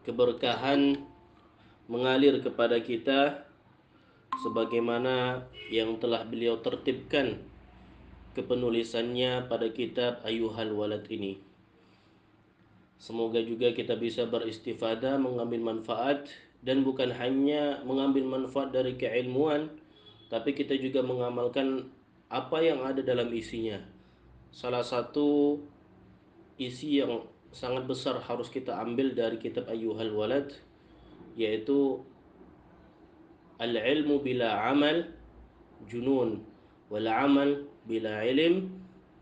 keberkahan mengalir kepada kita sebagaimana yang telah beliau tertibkan kepenulisannya pada kitab Ayyuhal Walad ini. Semoga juga kita bisa beristifadah, mengambil manfaat, dan bukan hanya mengambil manfaat dari keilmuan, tapi kita juga mengamalkan apa yang ada dalam isinya. Salah satu isi yang sangat besar harus kita ambil dari kitab Ayyuhal Walad, yaitu al-ilmu bila amal junun, wal amal bila ilm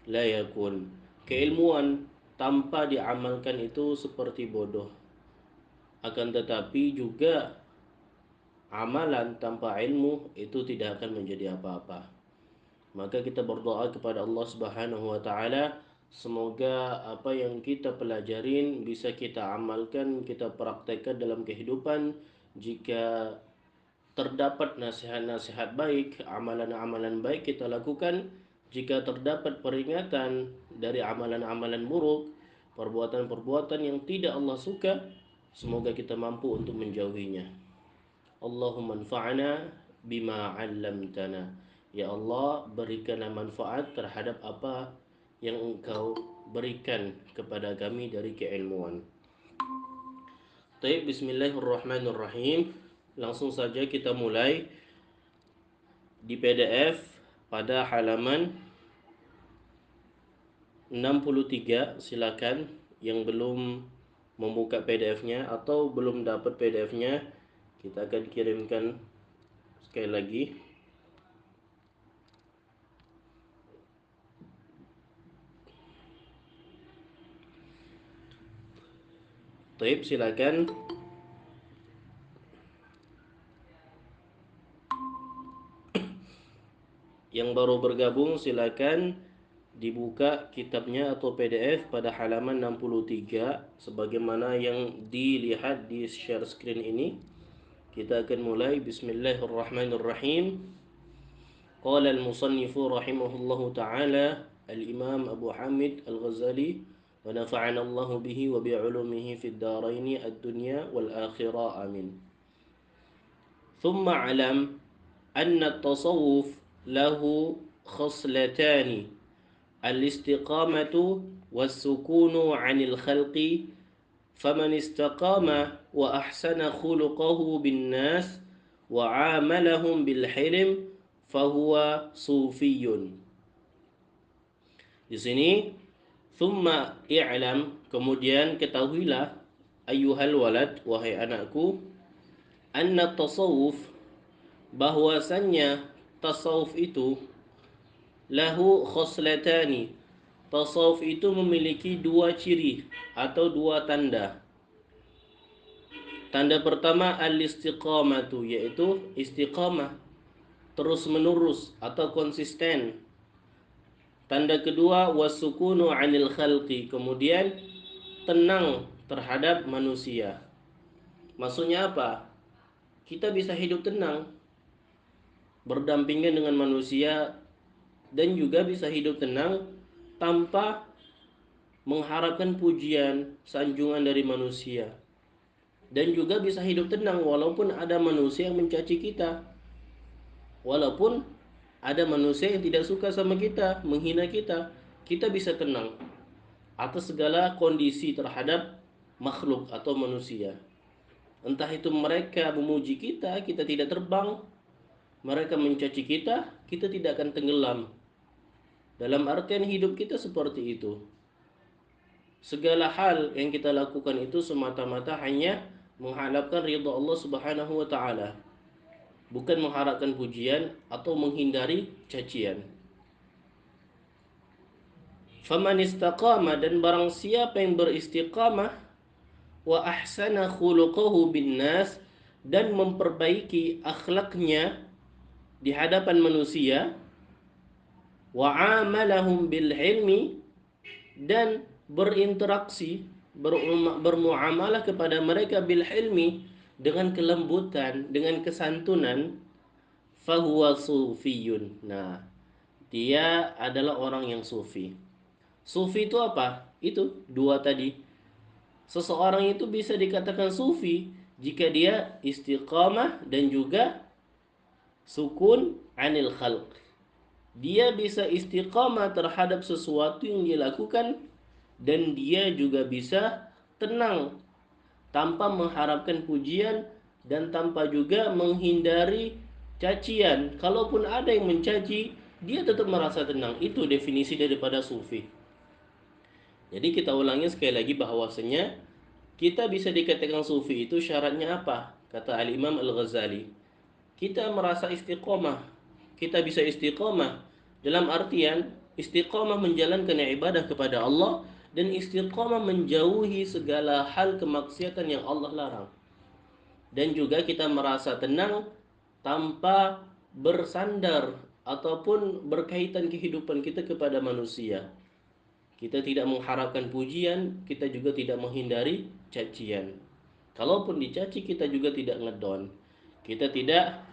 la yakun. Keilmuan tanpa diamalkan itu seperti bodoh. Akan tetapi juga amalan tanpa ilmu itu tidak akan menjadi apa-apa. Maka kita berdoa kepada Allah Subhanahu wa taala, semoga apa yang kita pelajarin bisa kita amalkan, kita praktekkan dalam kehidupan. Jika terdapat nasihat-nasihat baik, amalan-amalan baik kita lakukan. Jika terdapat peringatan dari amalan-amalan buruk, perbuatan-perbuatan yang tidak Allah suka, semoga kita mampu untuk menjauhinya. Allahumma anfa'na bima 'allamtana. Ya Allah, berikanlah manfaat terhadap apa yang Engkau berikan kepada kami dari keilmuan. Baik, bismillahirrahmanirrahim. Langsung saja kita mulai di PDF pada halaman 63. Silakan yang belum membuka PDF-nya atau belum dapat PDF-nya, kita akan kirimkan sekali lagi. Baik, silakan. Yang baru bergabung silakan dibuka kitabnya atau PDF pada halaman 63 sebagaimana yang dilihat di share screen ini. Kita akan mulai. Bismillahirrahmanirrahim. Qala al-musannifu rahimahullahu ta'ala al-imam Abu Hamid al-Ghazali wa nafa'ana Allah bihi wa bi'ulumihi fid daraini ad-dunya wal akhirah amin. Thumma alam anna at-tasawuf lahu khaslatani al-istiqamatu was-sukunu 'anil khalqi faman istaqama wa ahsana khuluquhu bin nas wa 'amalahum bil hilm fahuwa sufiyun. Di sini thumma i'lam, kemudian ketahuilah, ayyuhal walad, wahai anakku, anna tasawuf, bahwasannya tasawuf itu lahu khoslatani, tasawuf itu memiliki dua ciri atau dua tanda. Tanda pertama al-istiqamatu, yaitu istiqamah, terus menerus atau konsisten. Tanda kedua wasukunu 'anil khalqi, kemudian tenang terhadap manusia. Maksudnya apa? Kita bisa hidup tenang berdampingan dengan manusia dan juga bisa hidup tenang tanpa mengharapkan pujian, sanjungan dari manusia. Dan juga bisa hidup tenang walaupun ada manusia yang mencaci kita. Walaupun ada manusia yang tidak suka sama kita, menghina kita, kita bisa tenang atas segala kondisi terhadap makhluk atau manusia. Entah itu mereka memuji kita, kita tidak terbang. Mereka mencaci kita, kita tidak akan tenggelam. Dalam artian hidup kita seperti itu. Segala hal yang kita lakukan itu semata-mata hanya mengharapkan ridha Allah Subhanahu wa taala, bukan mengharapkan pujian atau menghindari cacian. Faman istaqama, dan barang siapa yang beristiqamah, wa ahsana khuluquhu bin nas, dan memperbaiki akhlaknya di hadapan manusia, wa amalahum bil ilmi, dan berinteraksi, bermuamalah kepada mereka bil ilmi, dengan kelembutan, dengan kesantunan, fahuwa sufiyun. Nah, dia adalah orang yang sufi. Sufi itu apa? Itu dua tadi. Seseorang itu bisa dikatakan sufi jika dia istiqamah dan juga sukun anil khalq. Dia bisa istiqamah terhadap sesuatu yang dia lakukan dan dia juga bisa tenang tanpa mengharapkan pujian dan tanpa juga menghindari cacian. Kalaupun ada yang mencaci, dia tetap merasa tenang. Itu definisi daripada sufi. Jadi kita ulangi sekali lagi bahwasanya kita bisa dikatakan sufi itu syaratnya apa? Kata Al-Imam Al-Ghazali. Kita merasa istiqomah. Kita bisa istiqomah dalam artian istiqomah menjalankan ibadah kepada Allah dan istiqomah menjauhi segala hal kemaksiatan yang Allah larang. Dan juga kita merasa tenang tanpa bersandar ataupun berkaitan kehidupan kita kepada manusia. Kita tidak mengharapkan pujian, kita juga tidak menghindari cacian. Kalaupun dicaci kita juga tidak ngedon. Kita tidak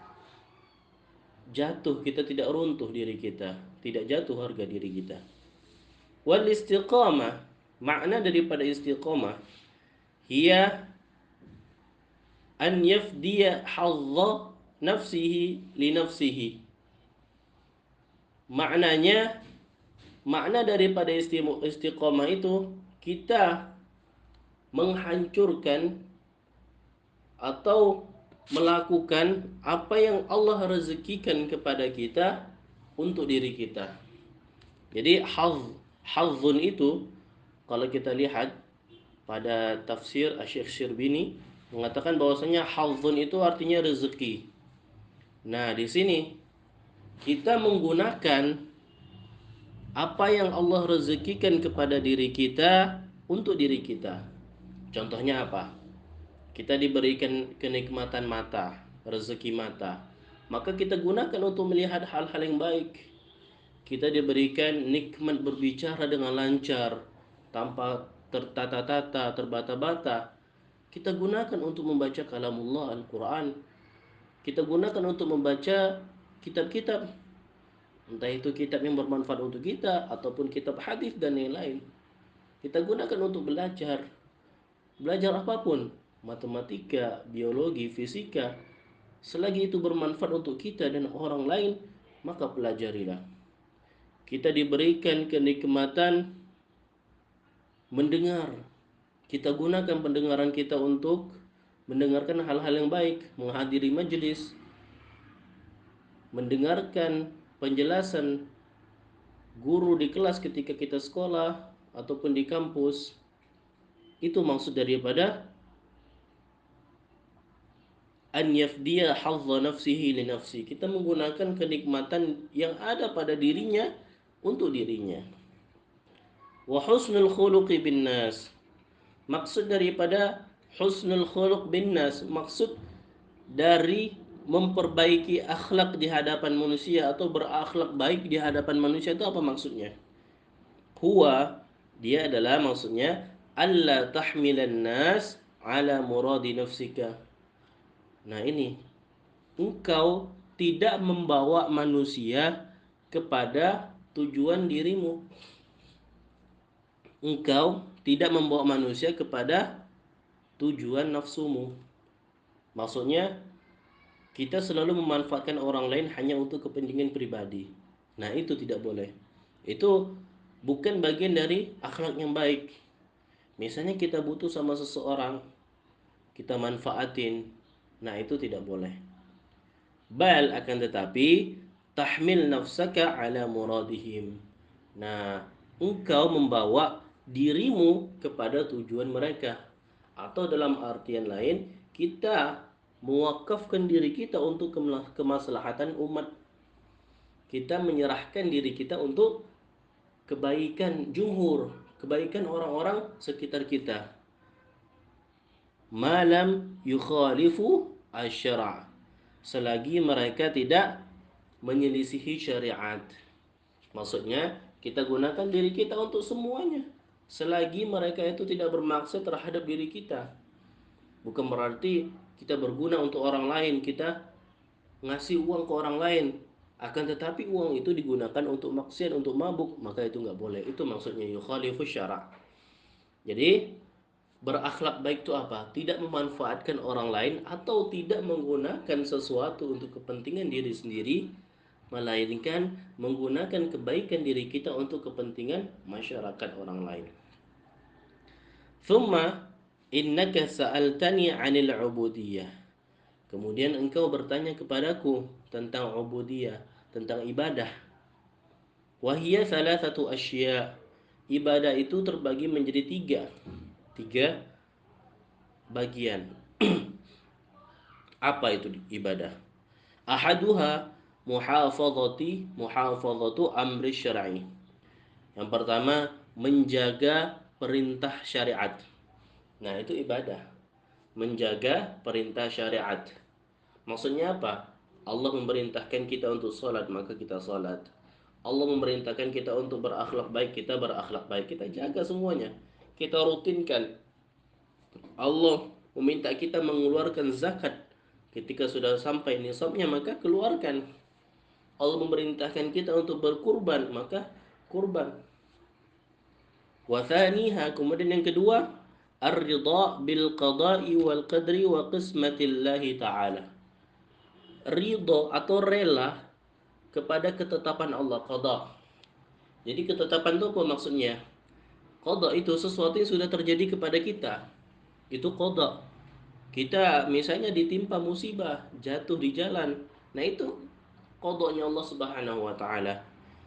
jatuh, kita tidak runtuh diri kita, tidak jatuh harga diri kita. Wal istiqamah, makna daripada istiqamah hiya an yafdiya hadza nafsihi li nafsihi. Maknanya, makna daripada istiqamah itu kita menghancurkan atau melakukan apa yang Allah rezekikan kepada kita untuk diri kita. Jadi hazzun itu kalau kita lihat pada tafsir Asy-Syaikh Syirbini mengatakan bahwasanya hazzun itu artinya rezeki. Nah, di sini kita menggunakan apa yang Allah rezekikan kepada diri kita untuk diri kita. Contohnya apa? Kita diberikan kenikmatan mata, rezeki mata. Maka kita gunakan untuk melihat hal-hal yang baik. Kita diberikan nikmat berbicara dengan lancar, tanpa tertata-tata, terbata-bata. Kita gunakan untuk membaca kalamullah Al-Quran. Kita gunakan untuk membaca kitab-kitab. Entah itu kitab yang bermanfaat untuk kita, ataupun kitab hadis dan lain-lain. Kita gunakan untuk belajar. Belajar apapun, matematika, biologi, fisika. Selagi itu bermanfaat untuk kita dan orang lain, maka pelajarilah. Kita diberikan kenikmatan mendengar. Kita gunakan pendengaran kita untuk mendengarkan hal-hal yang baik, menghadiri majelis, mendengarkan penjelasan guru di kelas ketika kita sekolah ataupun di kampus. Itu maksud daripada an yafdiya hadza nafsihi li nafsi. Kita menggunakan kenikmatan yang ada pada dirinya untuk dirinya. Wa husnul khuluqi bin nas. Maksud daripada husnul khuluq bin nas, maksud dari memperbaiki akhlak di hadapan manusia atau berakhlak baik di hadapan manusia itu apa maksudnya? Huwa, dia adalah maksudnya alla tahmilan nas ala muradi nafsika. Nah ini, engkau tidak membawa manusia kepada tujuan dirimu. Engkau tidak membawa manusia kepada tujuan nafsumu. Maksudnya, kita selalu memanfaatkan orang lain hanya untuk kepentingan pribadi. Nah, itu tidak boleh. Itu bukan bagian dari akhlak yang baik. Misalnya kita butuh sama seseorang, kita manfaatin. Nah, itu tidak boleh. Bal akan tetapi tahmil nafsaka ala muradihim. Nah, engkau membawa dirimu kepada tujuan mereka. Atau dalam artian lain, kita mewakafkan diri kita untuk kemaslahatan umat. Kita menyerahkan diri kita untuk kebaikan jumhur, kebaikan orang-orang sekitar kita. Malam yukhalifu asy-syara'. Selagi mereka tidak menyelisihi syariat. Maksudnya, kita gunakan diri kita untuk semuanya. Selagi mereka itu tidak bermaksud terhadap diri kita. Bukan berarti kita berguna untuk orang lain, kita ngasih uang ke orang lain. Akan tetapi uang itu digunakan untuk maksiat, untuk mabuk, maka itu nggak boleh. Itu maksudnya yukhalifu syara'. Jadi, Berakhlak baik itu apa? Tidak memanfaatkan orang lain atau tidak menggunakan sesuatu untuk kepentingan diri sendiri, melainkan menggunakan kebaikan diri kita untuk kepentingan masyarakat orang lain. Thumma innaka sa'altani 'anil 'ubudiyah. Kemudian engkau bertanya kepadaku tentang ubudiyah, tentang ibadah. Wahia satu asya. Ibadah itu terbagi menjadi tiga bagian. Apa itu ibadah? Ahaduha muhafazatu amri syar'i. Yang pertama, menjaga perintah syariat. Nah, itu ibadah. Menjaga perintah syariat. Maksudnya apa? Allah memerintahkan kita untuk sholat, maka kita sholat. Allah memerintahkan kita untuk berakhlak baik, kita berakhlak baik. Kita jaga semuanya. Kita rutinkan. Allah meminta kita mengeluarkan zakat. Ketika sudah sampai nisabnya, maka keluarkan. Allah memerintahkan kita untuk berkurban, maka kurban. Wathaniha, kemudian yang kedua, ar-ridha bil qada'i wal qadri wa qismatillahi ta'ala. Ridha atau rela kepada ketetapan Allah, qada. Jadi ketetapan itu apa maksudnya? Qada itu sesuatu yang sudah terjadi kepada kita. Itu qada. Kita misalnya ditimpa musibah, jatuh di jalan. Nah, itu qadanya Allah Subhanahu wa taala.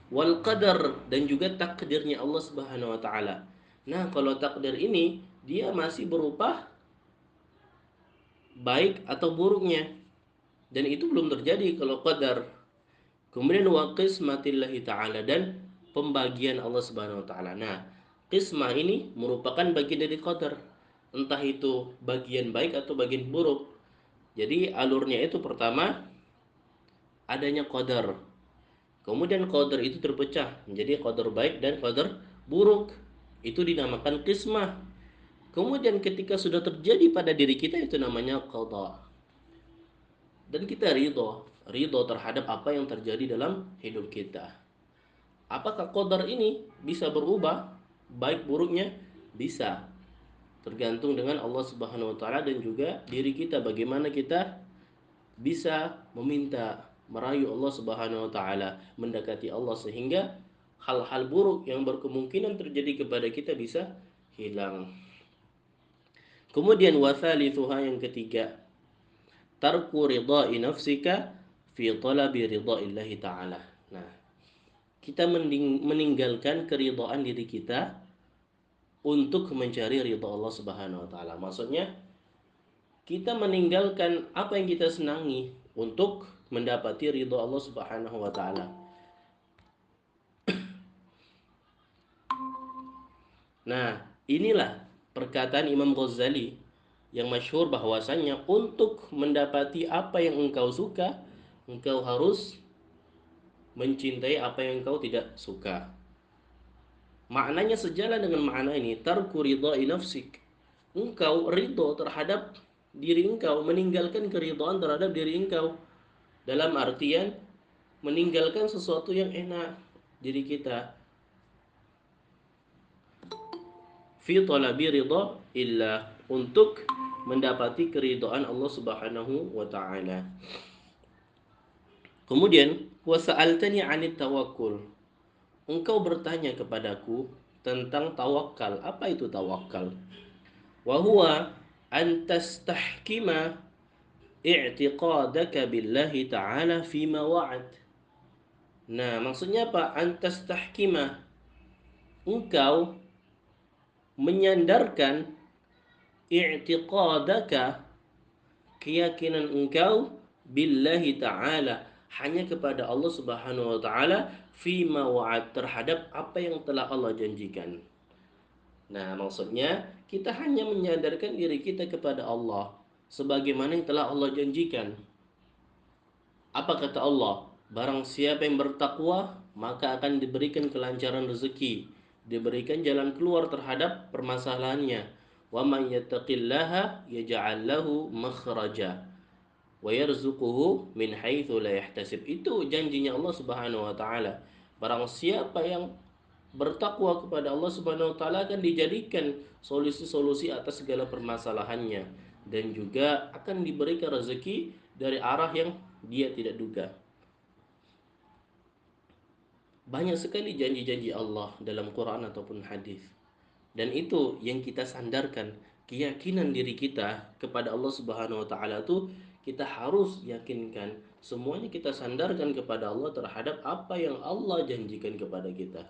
Wal qadar, dan juga takdirnya Allah Subhanahu wa taala. Nah, kalau takdir ini dia masih berupa baik atau buruknya, dan itu belum terjadi kalau qadar. Kemudian wa qismatillahi ta'ala, dan pembagian Allah Subhanahu wa taala. Nah, qismah ini merupakan bagian dari qadar. Entah itu bagian baik atau bagian buruk. Jadi alurnya itu pertama adanya qadar. Kemudian qadar itu terpecah menjadi qadar baik dan qadar buruk. Itu dinamakan qismah. Kemudian ketika sudah terjadi pada diri kita, itu namanya qada. Dan kita ridho terhadap apa yang terjadi dalam hidup kita. Apakah qadar ini bisa berubah baik buruknya? Bisa. Tergantung dengan Allah Subhanahu wa taala dan juga diri kita, bagaimana kita bisa meminta, merayu Allah Subhanahu wa taala, mendekati Allah, sehingga hal-hal buruk yang berkemungkinan terjadi kepada kita bisa hilang. Kemudian wathalithuha, yang ketiga, tarku ridha'i nafsika fi talabi ridha'illahi ta'ala. Nah, kita meninggalkan keridhaan diri kita untuk mencari ridha Allah Subhanahu wa taala. Maksudnya kita meninggalkan apa yang kita senangi untuk mendapati ridha Allah Subhanahu wa taala. Nah, inilah perkataan Imam Ghazali yang masyhur bahwasanya untuk mendapati apa yang engkau suka, engkau harus mencintai apa yang engkau tidak suka. Maknanya sejalan dengan makna ini, tarku ridha'i nafsik. Engkau ridho terhadap diri engkau, meninggalkan keridhaan terhadap diri engkau. Dalam artian meninggalkan sesuatu yang enak diri kita. Fi talabi ridha illa, untuk mendapati keridhaan Allah Subhanahu wa taala. Kemudian wasa'altani 'anit tawakkul. Engkau bertanya kepadaku tentang tawakal. Apa itu tawakal? Wa huwa an tastahkima i'tiqadaka billahi ta'ala fima wa'ad. Nah, maksudnya apa? An tastahkima, engkau menyandarkan i'tiqadaka, keyakinan engkau, billahi ta'ala, hanya kepada Allah Subhanahu wa taala, fima wa'ad, terhadap apa yang telah Allah janjikan. Nah, maksudnya kita hanya menyadarkan diri kita kepada Allah sebagaimana yang telah Allah janjikan. Apa kata Allah? Barang siapa yang bertakwa, maka akan diberikan kelancaran rezeki, diberikan jalan keluar terhadap permasalahannya. Wa may yattaqillaha yaj'al lahu makhraja wa yarzuquhu min haitsu la yahtasib. Itu janjinya Allah Subhanahu wa taala. Barang siapa yang bertakwa kepada Allah Subhanahu wa taala akan dijadikan solusi-solusi atas segala permasalahannya dan juga akan diberikan rezeki dari arah yang dia tidak duga. Banyak sekali janji-janji Allah dalam Quran ataupun hadis. Dan itu yang kita sandarkan, keyakinan diri kita kepada Allah Subhanahu wa taala tuh kita harus yakinkan semuanya kita sandarkan kepada Allah terhadap apa yang Allah janjikan kepada kita.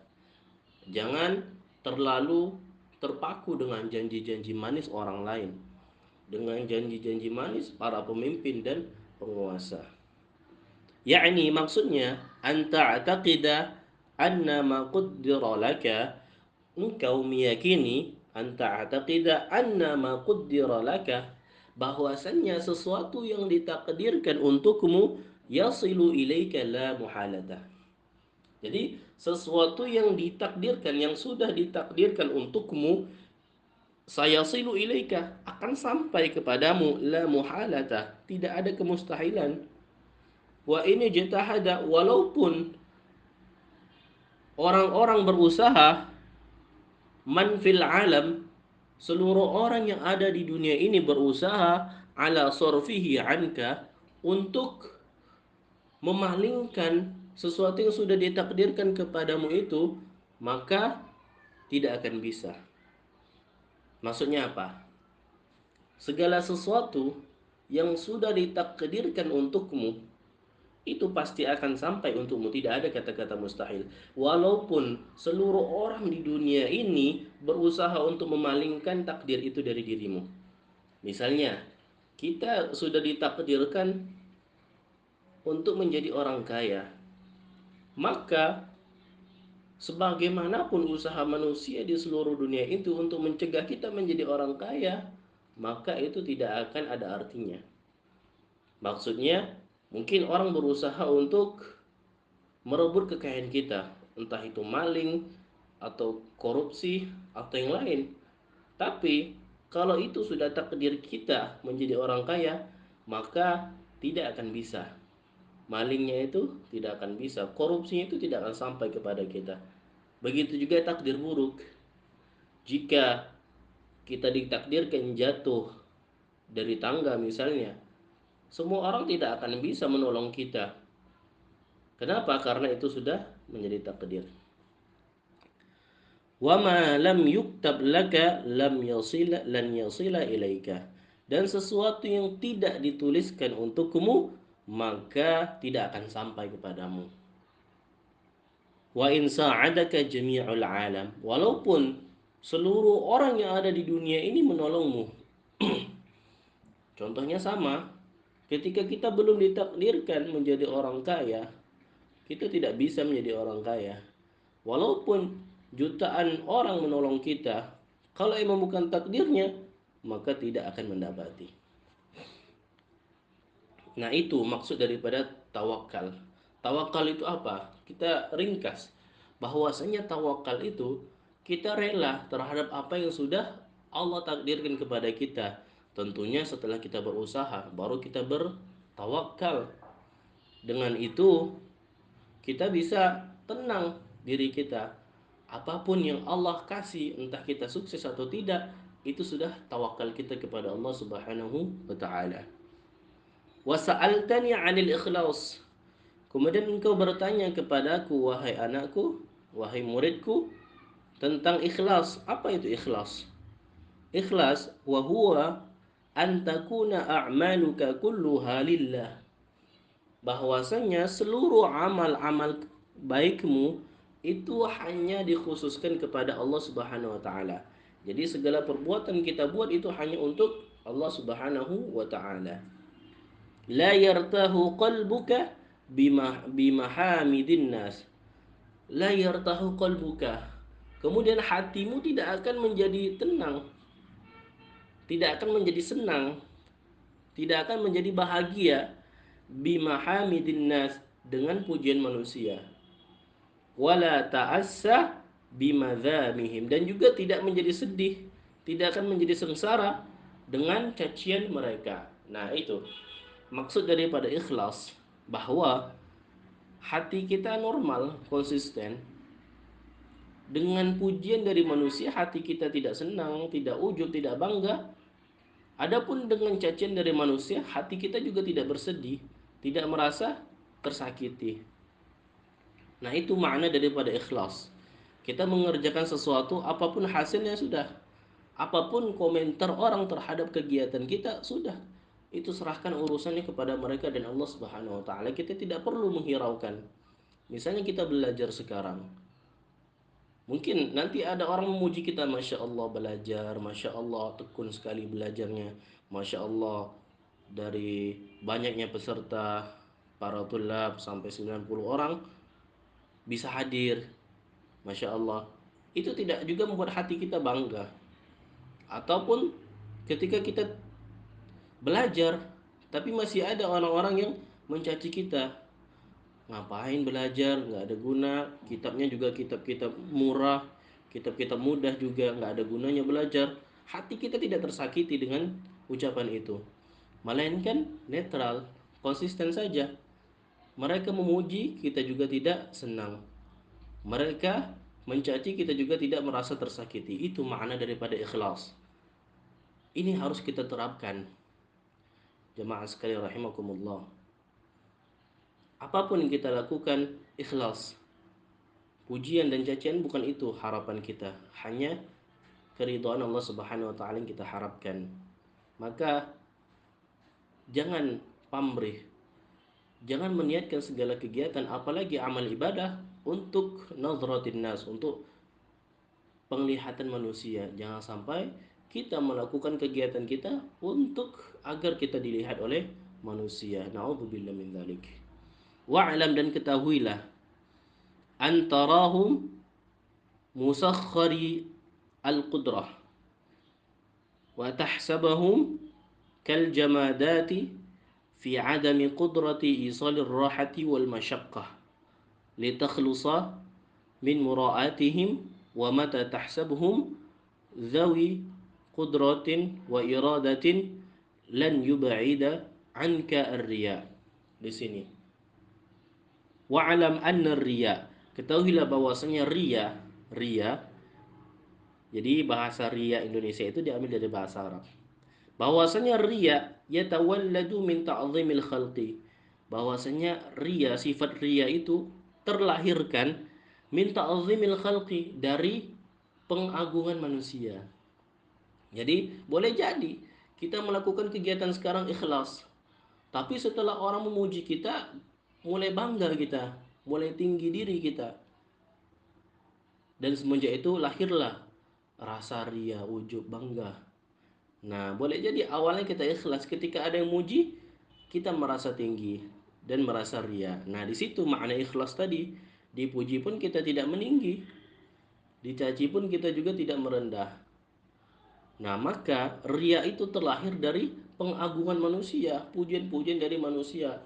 Jangan terlalu terpaku dengan janji-janji manis orang lain, dengan janji-janji manis para pemimpin dan penguasa. Yakni maksudnya anta ataqida anna ma qaddara laka, engkau meyakini anta ataqida anna ma qaddara laka, bahwasannya sesuatu yang ditakdirkan untukmu yasilu ilaika la muhalata. Jadi sesuatu yang ditakdirkan, yang sudah ditakdirkan untukmu, sayasilu ilaika, akan sampai kepadamu la muhalata, tidak ada kemustahilan. Wa ini jatahada, walaupun orang-orang berusaha, man fil alam, seluruh orang yang ada di dunia ini berusaha ala sorfihi anka, untuk memalingkan sesuatu yang sudah ditakdirkan kepadamu itu, maka tidak akan bisa. Maksudnya apa? Segala sesuatu yang sudah ditakdirkan untukmu itu pasti akan sampai untukmu, tidak ada kata-kata mustahil. Walaupun seluruh orang di dunia ini berusaha untuk memalingkan takdir itu dari dirimu. Misalnya, kita sudah ditakdirkan untuk menjadi orang kaya, maka sebagaimanapun usaha manusia di seluruh dunia itu untuk mencegah kita menjadi orang kaya, maka itu tidak akan ada artinya. Maksudnya, mungkin orang berusaha untuk merebut kekayaan kita, entah itu maling atau korupsi atau yang lain. Tapi kalau itu sudah takdir kita menjadi orang kaya, maka tidak akan bisa. Malingnya itu tidak akan bisa, korupsinya itu tidak akan sampai kepada kita. Begitu juga takdir buruk. Jika kita ditakdirkan jatuh dari tangga misalnya, semua orang tidak akan bisa menolong kita. Kenapa? Karena itu sudah menjadi takdir. Wa ma lam yuktab laka lam yasila lan yasila ilaika. Dan sesuatu yang tidak dituliskan untukmu, maka tidak akan sampai kepadamu. Wa in sa'adaka jami'ul alam, walaupun seluruh orang yang ada di dunia ini menolongmu. Contohnya sama, ketika kita belum ditakdirkan menjadi orang kaya, kita tidak bisa menjadi orang kaya. Walaupun jutaan orang menolong kita, kalau emang bukan takdirnya, maka tidak akan mendapati. Nah, itu maksud daripada tawakal. Tawakal itu apa? Kita ringkas bahwasanya tawakal itu kita rela terhadap apa yang sudah Allah takdirkan kepada kita. Tentunya setelah kita berusaha, baru kita bertawakal. Dengan itu kita bisa tenang diri kita. Apapun yang Allah kasih, entah kita sukses atau tidak, itu sudah tawakal kita kepada Allah Subhanahu wa taala. Wa sa'altani 'anil ikhlas. Kemudian engkau bertanya kepadaku, wahai anakku, wahai muridku, tentang ikhlas. Apa itu ikhlas? Ikhlas wa huwa an takuna a'maluka kulluha lillah. Bahwasanya seluruh amal-amal baikmu itu hanya dikhususkan kepada Allah Subhanahu wa taala. Jadi segala perbuatan kita buat itu hanya untuk Allah Subhanahu wa taala. La yartahu qalbuka bimahamidin nas. La yartahu qalbuka. Kemudian hatimu tidak akan menjadi tenang, tidak akan menjadi senang, tidak akan menjadi bahagia bimahamidin nas, dengan pujian manusia. Wala ta'assa bimadzamihim, dan juga tidak menjadi sedih, tidak akan menjadi sengsara dengan cacian mereka. Nah, itu maksud daripada ikhlas, bahwa hati kita normal, konsisten, Dengan pujian dari manusia hati kita tidak senang, tidak ujub, tidak bangga. Adapun dengan cacian dari manusia, hati kita juga tidak bersedih, tidak merasa tersakiti. Nah, itu makna daripada ikhlas. Kita mengerjakan sesuatu apapun hasilnya sudah. Apapun komentar orang terhadap kegiatan kita sudah. Itu serahkan urusannya kepada mereka dan Allah Subhanahu wa taala. Kita tidak perlu menghiraukan. Misalnya kita belajar sekarang. Mungkin nanti ada orang memuji kita, Masya Allah belajar, Masya Allah tekun sekali belajarnya, Masya Allah dari banyaknya peserta para tulab sampai 90 orang bisa hadir, Masya Allah. Itu tidak juga membuat hati kita bangga. Ataupun ketika kita belajar tapi masih ada orang-orang yang mencaci kita, ngapain belajar, nggak ada guna, kitabnya juga kitab-kitab murah, kitab-kitab mudah juga, nggak ada gunanya belajar. Hati kita tidak tersakiti dengan ucapan itu, melainkan netral, konsisten saja. Mereka memuji, kita juga tidak senang. Mereka mencaci, kita juga tidak merasa tersakiti. Itu makna daripada ikhlas. Ini harus kita terapkan. Jemaah sekalian rahimakumullah. Apapun yang kita lakukan, ikhlas. Pujian dan cacian bukan itu harapan kita, hanya keridhaan Allah Subhanahu wa taala yang kita harapkan. Maka jangan pamrih, jangan meniatkan segala kegiatan apalagi amal ibadah untuk nazratin nas, untuk penglihatan manusia. Jangan sampai kita melakukan kegiatan kita untuk agar kita dilihat oleh manusia. Nauzubillah min dzalik. Wa'lam, dan ketahuilah, antarahum musakhkhari al-qudrah wa tahsabahum kal jamadati fi adami qudrati isalir rahati wal masyaqqah litakhlusa min mura'atihim wa mata tahsabuhum zawi qudratin wa iradatin lan yub'ida anka ar-riya. Di sini wa'lam anna ar-riya, ketahuilah bahwasanya riya, jadi bahasa riya Indonesia itu diambil dari bahasa Arab. Bahwasanya riya yatawalladu min ta'zimil khalqi. Bahwasanya riya, sifat riya itu terlahirkan min ta'zimil khalqi, dari pengagungan manusia. Jadi boleh jadi kita melakukan kegiatan sekarang ikhlas, tapi setelah orang memuji kita mulai bangga kita, mulai tinggi diri kita. Dan semenjak itu lahirlah rasa ria, ujub, bangga. Nah, boleh jadi awalnya kita ikhlas, ketika ada yang muji, kita merasa tinggi dan merasa ria. Nah, di situ makna ikhlas tadi. Dipuji pun kita tidak meninggi, dicaci pun kita juga tidak merendah. Nah, maka ria itu terlahir dari pengagungan manusia, pujian-pujian dari manusia.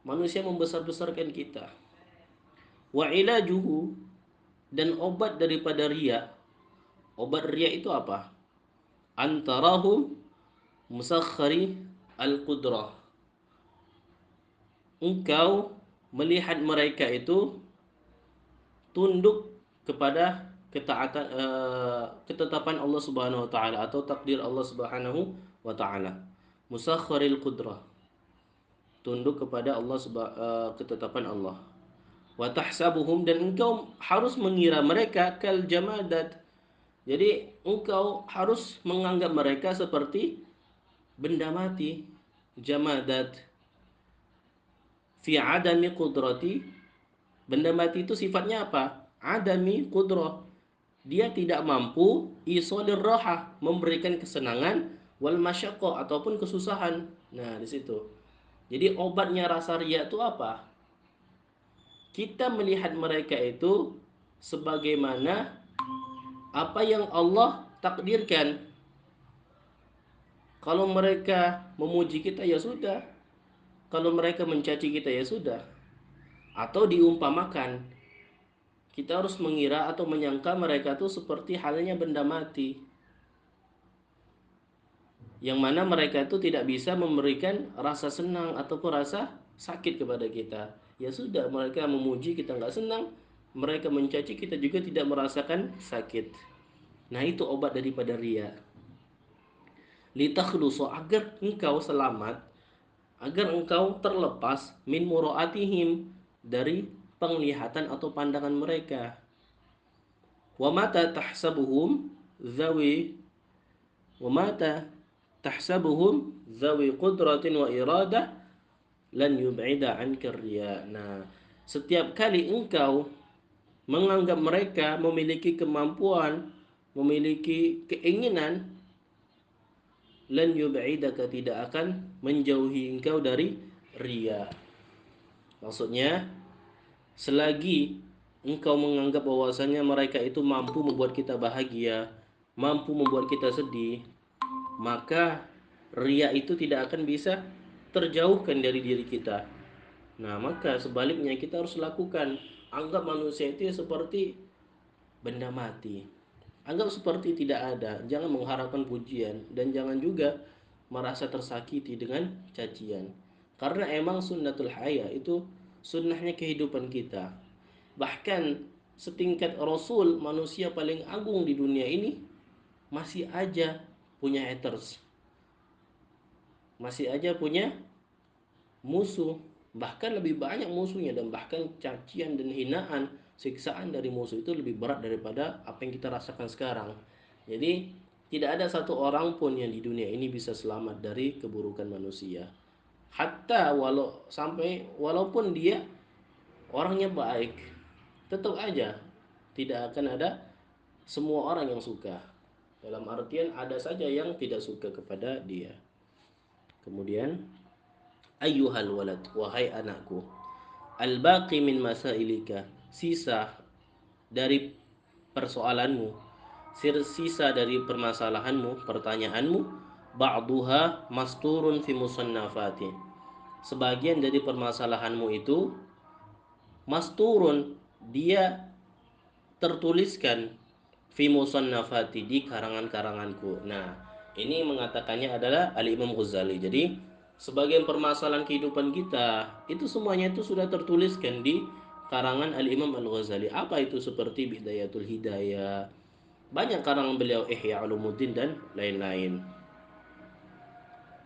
Manusia membesar-besarkan kita. Wa ilajuhu, dan obat daripada ria. Obat ria itu apa? Antarahum musakhkhari al-qudrah. Engkau melihat mereka itu tunduk kepada ketaatan, ketetapan Allah Subhanahu wa taala atau takdir Allah Subhanahu wa taala. Musakhkharil qudrah, tunduk kepada Allah ketetapan Allah. Wa tahsabuhum, dan engkau harus mengira mereka kal jamadat. Jadi engkau harus menganggap mereka seperti benda mati, jamadat. Fi adami qudrati, benda mati itu sifatnya apa? Adami qudrah, dia tidak mampu isolir roha, memberikan kesenangan, wal masyaqqa, ataupun kesusahan. Nah, di situ. Jadi obatnya rasa riya itu apa? Kita melihat mereka itu sebagaimana apa yang Allah takdirkan. Kalau mereka memuji kita ya sudah, kalau mereka mencaci kita ya sudah. Atau diumpamakan, kita harus mengira atau menyangka mereka itu seperti halnya benda mati, yang mana mereka itu tidak bisa memberikan rasa senang ataupun rasa sakit kepada kita. Ya sudah, mereka memuji kita nggak senang, mereka mencaci, kita juga tidak merasakan sakit. Nah, itu obat daripada riya. Litakhlusu, agar engkau selamat, agar engkau terlepas min muraatihim, dari penglihatan atau pandangan mereka. Wa mata tahsabuhum zawi wa mata tahsabuhum zawi qudratin wa iradah lan yub'ida anka riya. Nah, setiap kali engkau menganggap mereka memiliki kemampuan, memiliki keinginan, lan yub'idaka, tidak akan menjauhi engkau dari riya. Maksudnya, selagi engkau menganggap bahwasanya mereka itu mampu membuat kita bahagia, mampu membuat kita sedih, maka ria itu tidak akan bisa terjauhkan dari diri kita. Nah, maka sebaliknya kita harus lakukan. Anggap manusia itu seperti benda mati. Anggap seperti tidak ada. Jangan mengharapkan pujian dan jangan juga merasa tersakiti dengan cacian. Karena emang sunnatul haya itu sunnahnya kehidupan kita. Bahkan setingkat Rasul, manusia paling agung di dunia ini, masih aja punya haters. Masih aja punya musuh, bahkan lebih banyak musuhnya, dan bahkan cacian dan hinaan, siksaan dari musuh itu lebih berat daripada apa yang kita rasakan sekarang. Jadi tidak ada satu orang pun yang di dunia ini bisa selamat dari keburukan manusia. Hatta walaupun dia orangnya baik, tetap aja tidak akan ada semua orang yang suka. Dalam artian ada saja yang tidak suka kepada dia. Kemudian, ayyuhal walad, wahai anakku, al-baqi min masailika, sisa dari persoalanmu, sisa dari permasalahanmu, pertanyaanmu, ba'duha masturun fi musannafati, sebagian dari permasalahanmu itu masturun, dia tertuliskan fi musannafati, di karangan-karanganku. Nah, ini mengatakannya adalah Al-Imam Ghazali. Jadi sebagian permasalahan kehidupan kita itu semuanya itu sudah tertuliskan di karangan Al-Imam Al-Ghazali. Apa itu? Seperti Bidayatul Hidayah, banyak karangan beliau, Ihya Ulumuddin dan lain-lain.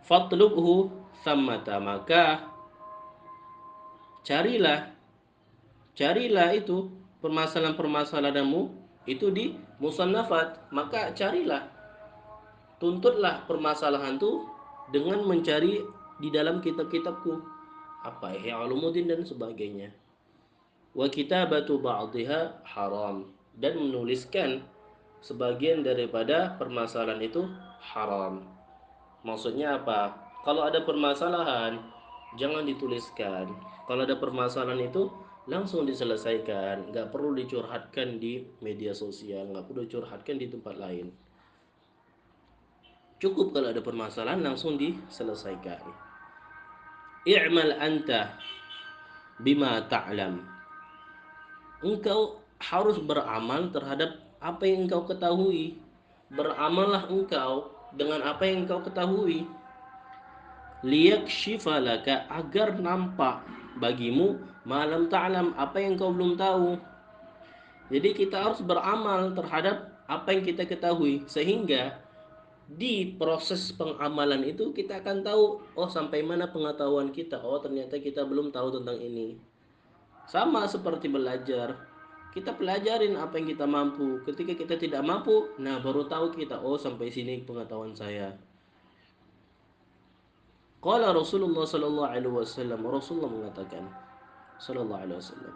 Fatlubhu thammata, maka carilah carilah itu permasalahan-permasalahanmu itu di musannafat. Maka carilah, tuntutlah permasalahan itu dengan mencari di dalam kitab-kitabku, apa Ihya Ulumuddin dan sebagainya. Wa kitabatu ba'dihha haram, dan menuliskan sebagian daripada permasalahan itu haram. Maksudnya apa? Kalau ada permasalahan jangan dituliskan. Kalau ada permasalahan itu langsung diselesaikan, nggak perlu dicurhatkan di media sosial, nggak perlu dicurhatkan di tempat lain. Cukup kalau ada permasalahan langsung diselesaikan. I'mal anta bima ta'lam. Engkau harus beramal terhadap apa yang engkau ketahui. Beramallah engkau dengan apa yang engkau ketahui. Liyakshifa laka, agar nampak bagimu, malam ta'lam, apa yang engkau belum tahu. Jadi kita harus beramal terhadap apa yang kita ketahui, sehingga di proses pengamalan itu kita akan tahu, oh sampai mana pengetahuan kita, oh ternyata kita belum tahu tentang ini. Sama seperti belajar, kita pelajarin apa yang kita mampu. Ketika kita tidak mampu, nah baru tahu kita, oh sampai sini pengetahuan saya. Qala Rasulullah sallallahu alaihi wasallam, Rasulullah mengatakan sallallahu alaihi wasallam,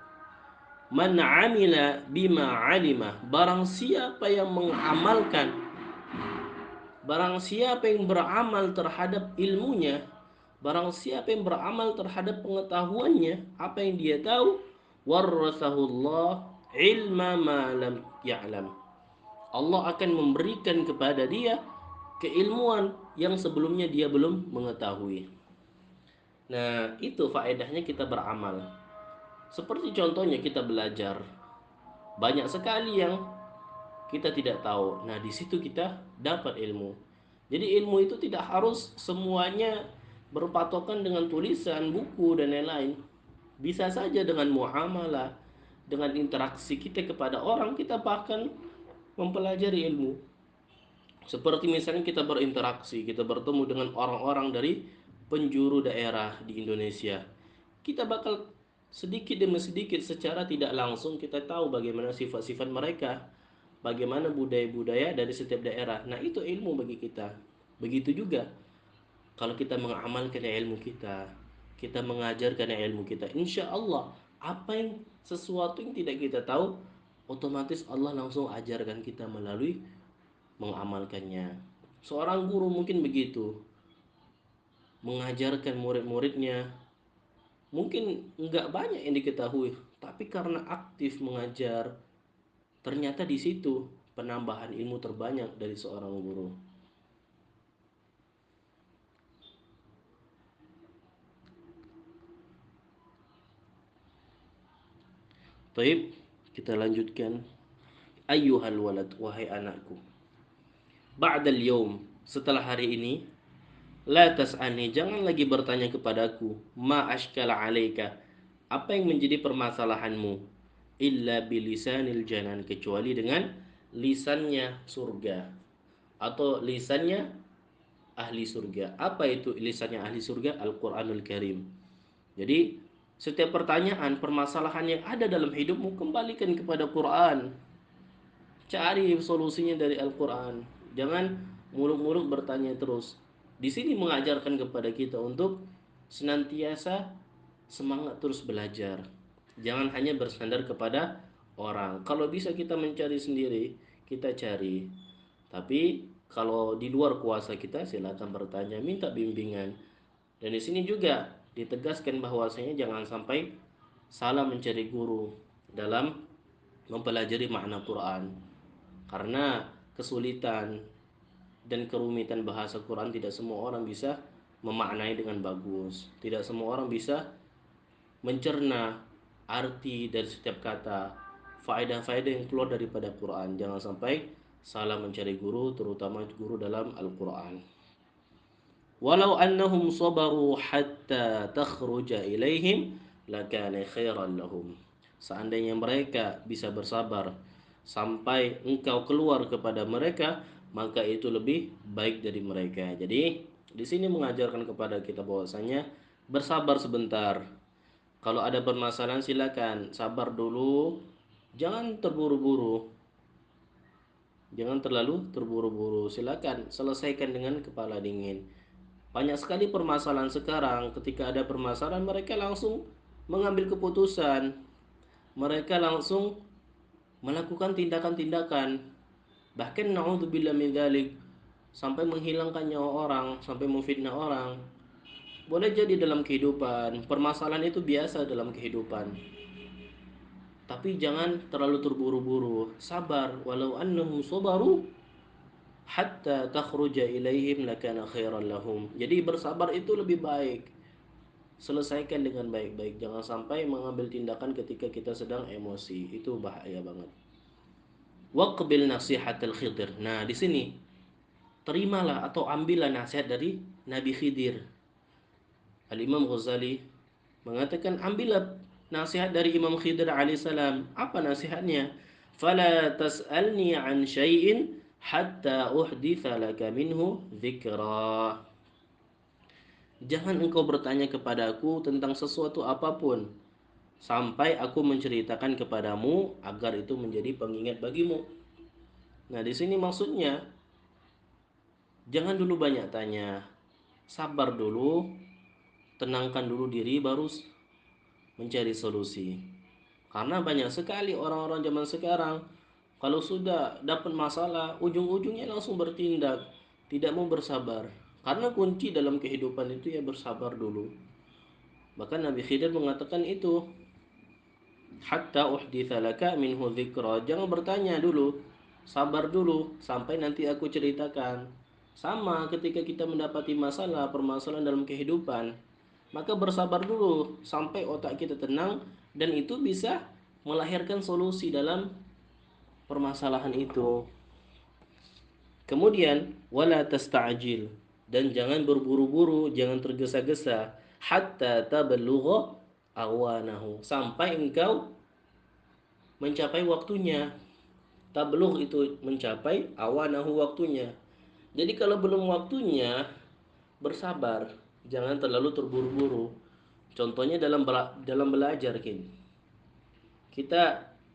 man amila bima alima, barang siapa yang mengamalkan, barang siapa yang beramal terhadap ilmunya, barang siapa yang beramal terhadap pengetahuannya, apa yang dia tahu, warasahullah ilma ma lam ya'lam, Allah akan memberikan kepada dia keilmuan yang sebelumnya dia belum mengetahui. Nah, itu faedahnya kita beramal. Seperti contohnya kita belajar, banyak sekali yang kita tidak tahu. Nah, di situ kita dapat ilmu. Jadi ilmu itu tidak harus semuanya berpatokan dengan tulisan, buku dan lain-lain. Bisa saja dengan muamalah, dengan interaksi kita kepada orang, kita bahkan mempelajari ilmu. Seperti misalnya kita berinteraksi, kita bertemu dengan orang-orang dari penjuru daerah di Indonesia. Kita bakal sedikit demi sedikit secara tidak langsung kita tahu bagaimana sifat-sifat mereka, bagaimana budaya-budaya dari setiap daerah. Nah, itu ilmu bagi kita. Begitu juga kalau kita mengamalkan ilmu kita, kita mengajarkan ilmu kita, insya Allah apa yang sesuatu yang tidak kita tahu, otomatis Allah langsung ajarkan kita melalui mengamalkannya. Seorang guru mungkin begitu, mengajarkan murid-muridnya, mungkin nggak banyak yang diketahui, tapi karena aktif mengajar, ternyata di situ penambahan ilmu terbanyak dari seorang guru. Baik, kita lanjutkan. Ayyuhal walad, wahai anakku. Ba'dal yawm, setelah hari ini, la tas'alni, jangan lagi bertanya kepadaku, ma ashkala alaika, apa yang menjadi permasalahanmu, illa bilisanil janan, kecuali dengan lisannya surga atau lisannya ahli surga. Apa itu lisannya ahli surga? Al-Qur'anul Karim. Jadi setiap pertanyaan, permasalahan yang ada dalam hidupmu, kembalikan kepada Quran. Cari solusinya dari Al-Quran. Jangan muluk-muluk bertanya terus. Di sini mengajarkan kepada kita untuk senantiasa semangat terus belajar. Jangan hanya bersandar kepada orang. Kalau bisa kita mencari sendiri, kita cari. Tapi kalau di luar kuasa kita, silakan bertanya, minta bimbingan. Dan di sini juga ditegaskan bahwasanya jangan sampai salah mencari guru dalam mempelajari makna Quran. Karena kesulitan dan kerumitan bahasa Quran tidak semua orang bisa memaknai dengan bagus. Tidak semua orang bisa mencerna arti dari setiap kata, faedah-faedah yang keluar daripada Quran. Jangan sampai salah mencari guru, terutama guru dalam Al-Quran. Walau annahum sabaru hatta takhruja ilaihim lakana khairan lahum. Seandainya mereka bisa bersabar sampai engkau keluar kepada mereka, maka itu lebih baik dari mereka. Jadi di sini mengajarkan kepada kita bahwasanya bersabar sebentar. Kalau ada permasalahan silakan sabar dulu, jangan terburu-buru. Jangan terlalu terburu-buru. Silakan selesaikan dengan kepala dingin. Banyak sekali permasalahan sekarang, ketika ada permasalahan mereka langsung mengambil keputusan. Mereka langsung melakukan tindakan-tindakan. Bahkan naudzubillah min dzalik, sampai menghilangkan nyawa orang, sampai memfitnah orang. Boleh jadi dalam kehidupan, permasalahan itu biasa dalam kehidupan. Tapi jangan terlalu terburu-buru. Sabar, walau annahum sabaru hatta takhruja ilaihim lakana khairan lahum. Jadi bersabar itu lebih baik. Selesaikan dengan baik-baik. Jangan sampai mengambil tindakan ketika kita sedang emosi. Itu bahaya banget. Waqbil nasihatal Khidir. Nah, di sini terimalah atau ambillah nasihat dari Nabi Khidir. Al-Imam Ghazali mengatakan ambillah nasihat dari Imam Khidir alaihissalam. Apa nasihatnya? Fala tas'alni an syai'in hatta uhditha laka minhu dzikra. Jangan engkau bertanya kepadaku tentang sesuatu apapun sampai aku menceritakan kepadamu agar itu menjadi pengingat bagimu. Nah, di sini maksudnya jangan dulu banyak tanya. Sabar dulu, tenangkan dulu diri baru mencari solusi. Karena banyak sekali orang-orang zaman sekarang kalau sudah dapat masalah, ujung-ujungnya langsung bertindak, tidak mau bersabar. Karena kunci dalam kehidupan itu ya bersabar dulu. Bahkan Nabi Khidir mengatakan itu, hatta uhditha laka minhu dzikra. Jangan bertanya dulu, sabar dulu sampai nanti aku ceritakan. Sama ketika kita mendapati masalah, permasalahan dalam kehidupan, maka bersabar dulu sampai otak kita tenang dan itu bisa melahirkan solusi dalam permasalahan itu. Kemudian wala tasta'jil, dan jangan berburu-buru, jangan tergesa-gesa, hatta tablugha awanahu, sampai engkau mencapai waktunya. Tablugh itu mencapai awanahu waktunya. Jadi kalau belum waktunya, bersabar, jangan terlalu terburu-buru. Contohnya dalam belajar, kita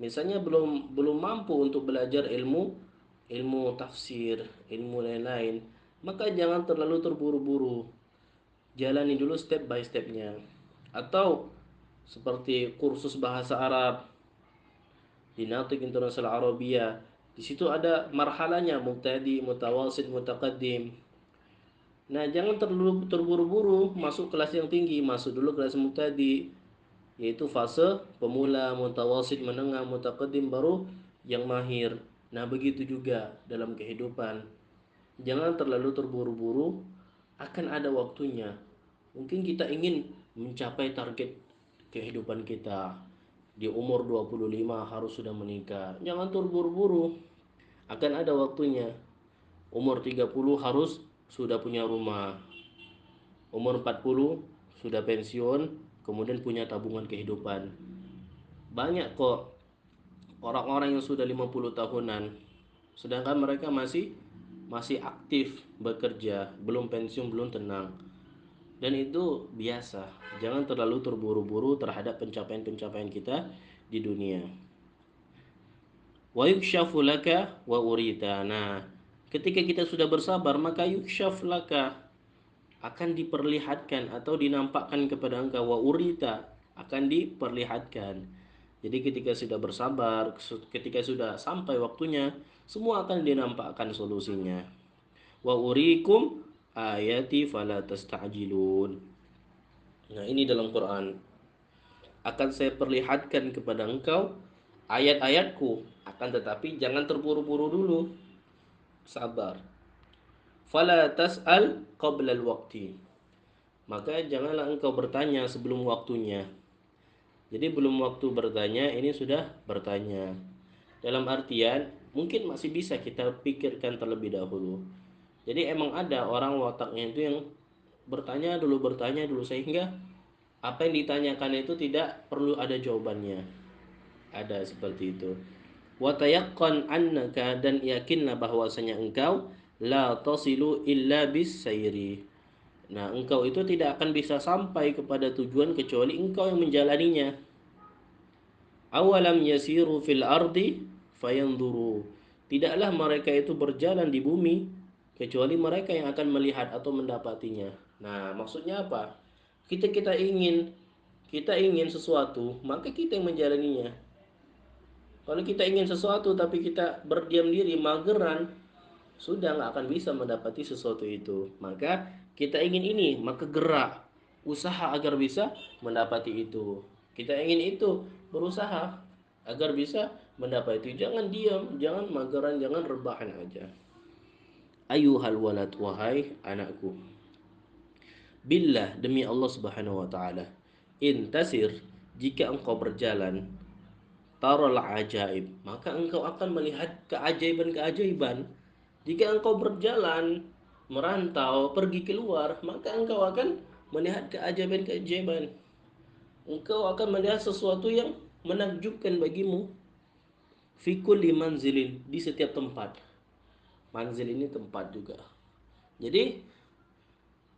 misalnya belum belum mampu untuk belajar ilmu ilmu tafsir, ilmu lain-lain, maka jangan terlalu terburu-buru. Jalani dulu step by stepnya. Atau seperti kursus bahasa Arab di Natik International Arabia, di situ ada marhalanya, mubtadi, mutawasid, mutaqaddim. Nah, jangan terlalu terburu-buru masuk kelas yang tinggi, masuk dulu kelas mubtadi, yaitu fase pemula, mutawasid, menengah, mutaqaddim, baru yang mahir. Nah, begitu juga dalam kehidupan. Jangan terlalu terburu-buru, akan ada waktunya. Mungkin kita ingin mencapai target kehidupan kita. Di umur 25 harus sudah menikah. Jangan terburu-buru, akan ada waktunya. Umur 30 harus sudah punya rumah. Umur 40 sudah pensiun, kemudian punya tabungan kehidupan. Banyak kok orang-orang yang sudah 50 tahunan, sedangkan mereka masih aktif bekerja, belum pensiun, belum tenang. Dan itu biasa. Jangan terlalu terburu-buru terhadap pencapaian-pencapaian kita di dunia. Wa yukshafu laka wa urita. Nah, ketika kita sudah bersabar, maka yukshaf laka, akan diperlihatkan atau dinampakkan kepada engkau, wa urita, akan diperlihatkan. Jadi ketika sudah bersabar, ketika sudah sampai waktunya, semua akan dinampakkan solusinya. Wa urikum ayati fala tasta'jilun. Nah, ini dalam Quran. Akan saya perlihatkan kepada engkau ayat-ayatku, akan tetapi jangan terburu-buru dulu. Sabar. Fala tas'al qabla al-waqti. Maka janganlah engkau bertanya sebelum waktunya. Jadi belum waktu bertanya, ini sudah bertanya. Dalam artian, mungkin masih bisa kita pikirkan terlebih dahulu. Jadi emang ada orang wataknya itu yang bertanya dulu sehingga apa yang ditanyakan itu tidak perlu ada jawabannya. Ada seperti itu. Wa tayaqqan annaka, dan yakinlah bahwasanya engkau la tasilu illa bis sayri. Nah, engkau itu tidak akan bisa sampai kepada tujuan kecuali engkau yang menjalaninya. Awalam yasiru fil ardi fayanzuru. Tidaklah mereka itu berjalan di bumi kecuali mereka yang akan melihat atau mendapatinya. Nah, maksudnya apa? Kita ingin sesuatu, maka kita yang menjalaninya. Kalau kita ingin sesuatu tapi kita berdiam diri, mageran, sudah nggak akan bisa mendapati sesuatu itu. Maka kita ingin ini, maka gerak, usaha agar bisa mendapati itu. Kita ingin itu, berusaha agar bisa mendapati itu. Jangan diam, jangan mageran, jangan rebahan aja. Ayuhal walad, wahai anakku, billah, demi Allah Subhanahu wa taala, intasir, jika engkau berjalan, taral ajaib, maka engkau akan melihat keajaiban-keajaiban. Jika engkau berjalan, merantau, pergi keluar, maka engkau akan melihat keajaiban-keajaiban. Engkau akan melihat sesuatu yang menakjubkan bagimu. Fi kulli manzilin, di setiap tempat. Manzil ini tempat juga. Jadi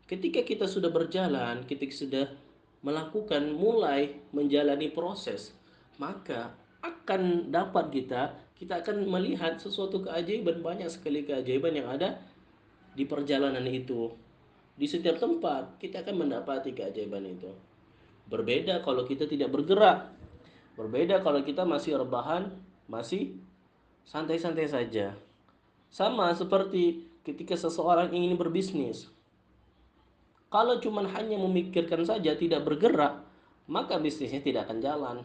ketika kita sudah berjalan, ketika sudah melakukan, mulai menjalani proses, maka akan dapat kita akan melihat sesuatu keajaiban. Banyak sekali keajaiban yang ada di perjalanan itu. Di setiap tempat kita akan mendapati keajaiban itu. Berbeda kalau kita tidak bergerak. Berbeda kalau kita masih rebahan, masih santai-santai saja. Sama seperti ketika seseorang ingin berbisnis. Kalau cuma hanya memikirkan saja, tidak bergerak, maka bisnisnya tidak akan jalan.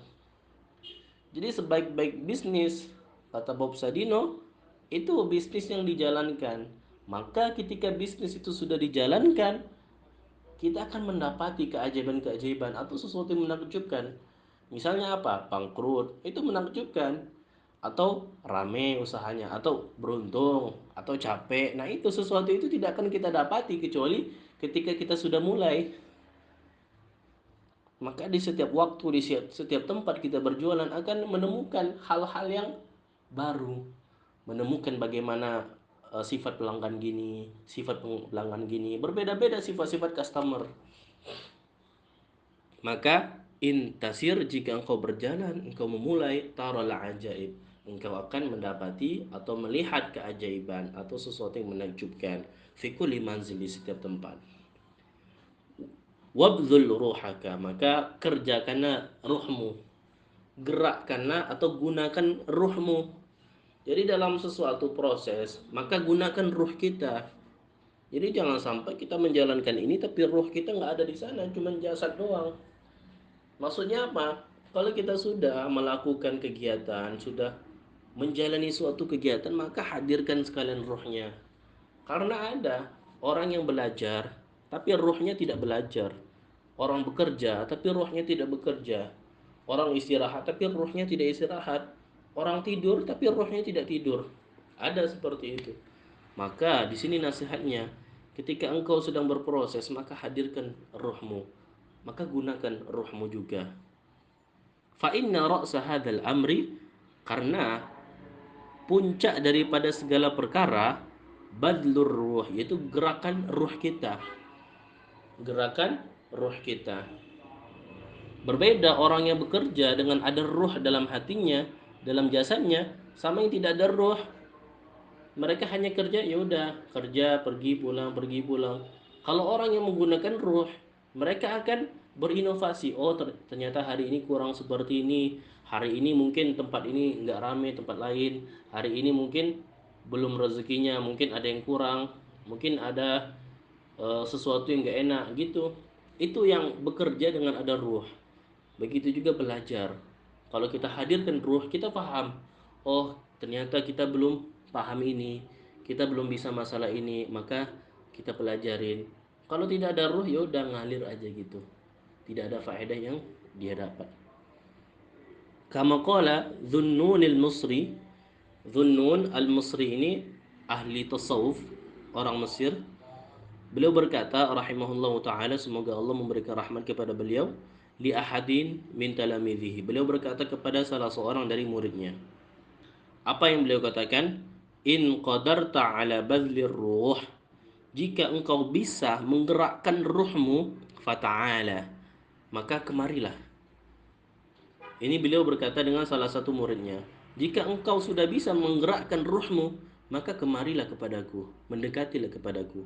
Jadi sebaik-baik bisnis, kata Bob Sadino, itu bisnis yang dijalankan. Maka ketika bisnis itu sudah dijalankan, kita akan mendapati keajaiban-keajaiban atau sesuatu yang menakjubkan. Misalnya apa? Bangkrut, itu menakjubkan. Atau rame usahanya, atau beruntung, atau capek. Nah, itu sesuatu itu tidak akan kita dapati kecuali ketika kita sudah mulai. Maka di setiap waktu, di setiap tempat kita berjualan akan menemukan hal-hal yang baru, menemukan bagaimana sifat pelanggan gini, sifat pelanggan gini, berbeda-beda sifat-sifat customer. Maka intasir, jika engkau berjalan, engkau memulai, taral ajaib, engkau akan mendapati atau melihat keajaiban atau sesuatu yang menakjubkan fi kulli manzil, di setiap tempat. Wabdhul ruhaka, maka kerjakanlah ruhmu, gerakkanlah atau gunakan ruhmu. Jadi dalam sesuatu proses, maka gunakan ruh kita. Jadi jangan sampai kita menjalankan ini tapi ruh kita nggak ada di sana, cuma jasad doang. Maksudnya apa? Kalau kita sudah melakukan kegiatan, sudah menjalani suatu kegiatan, maka hadirkan sekalian ruhnya. Karena ada orang yang belajar, tapi ruhnya tidak belajar. Orang bekerja, tapi ruhnya tidak bekerja. Orang istirahat, tapi ruhnya tidak istirahat. Orang tidur, tapi ruhnya tidak tidur. Ada seperti itu. Maka di sini nasihatnya, ketika engkau sedang berproses, maka hadirkan ruhmu. Maka gunakan ruhmu juga. Fa inna ra'sa hadzal amri, karena puncak daripada segala perkara, badlur ruh, yaitu gerakan ruh kita. Gerakan ruh kita. Berbeda orang yang bekerja dengan ada ruh dalam hatinya, dalam jasadnya, sama yang tidak ada ruh. Mereka hanya kerja, ya udah, kerja, pergi pulang, pergi pulang. Kalau orang yang menggunakan ruh, mereka akan berinovasi. Oh, ternyata hari ini kurang seperti ini. Hari ini mungkin tempat ini nggak rame, tempat lain. Hari ini mungkin belum rezekinya, mungkin ada yang kurang, mungkin ada sesuatu yang nggak enak gitu. Itu yang bekerja dengan ada ruh. Begitu juga belajar. Kalau kita hadirkan ruh, kita paham. Oh, ternyata kita belum paham ini, kita belum bisa masalah ini, maka kita pelajarin. Kalau tidak ada ruh, ya udah ngalir aja gitu. Tidak ada faedah yang dia dapat. Kama qala Dhunnun al-Misri. Dhunnun al-Misri ini ahli tasawuf, orang Mesir. Beliau berkata rahimahullahu taala, semoga Allah memberikan rahmat kepada beliau, li ahadin min talamidhihi. Beliau berkata kepada salah seorang dari muridnya. Apa yang beliau katakan? In qadarta ala badlir ruh, jika engkau bisa menggerakkan ruhmu, fata'ala, maka kemarilah. Ini beliau berkata dengan salah satu muridnya. Jika engkau sudah bisa menggerakkan ruhmu, maka kemarilah kepadaku, mendekatilah kepadaku.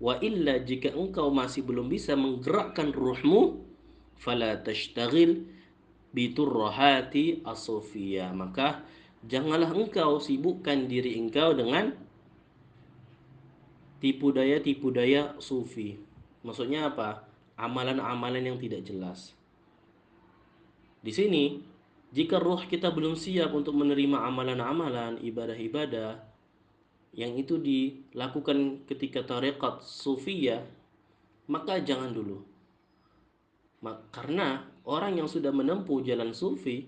Wa illa, jika engkau masih belum bisa menggerakkan ruhmu, fala tashtaghil biturrahati asofia, maka janganlah engkau sibukkan diri engkau dengan tipu daya sufi. Maksudnya apa? Amalan-amalan yang tidak jelas. Di sini, jika ruh kita belum siap untuk menerima amalan-amalan, ibadah-ibadah yang itu dilakukan ketika tarekat sufiyah, maka jangan dulu. Karena orang yang sudah menempuh jalan sufi,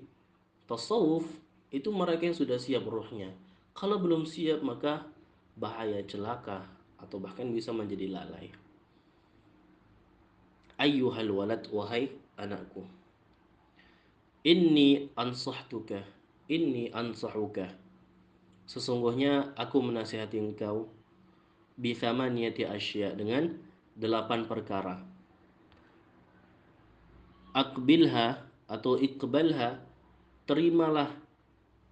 tasawuf, itu mereka yang sudah siap ruhnya. Kalau belum siap, maka bahaya, celaka, atau bahkan bisa menjadi lalai. Ayyuhal walad, wahai anakku, inni ansahtuka, inni ansahuka, sesungguhnya aku menasihati engkau, bithamaniyati asya, dengan 8 perkara. Akbilha atau ikbalha, terimalah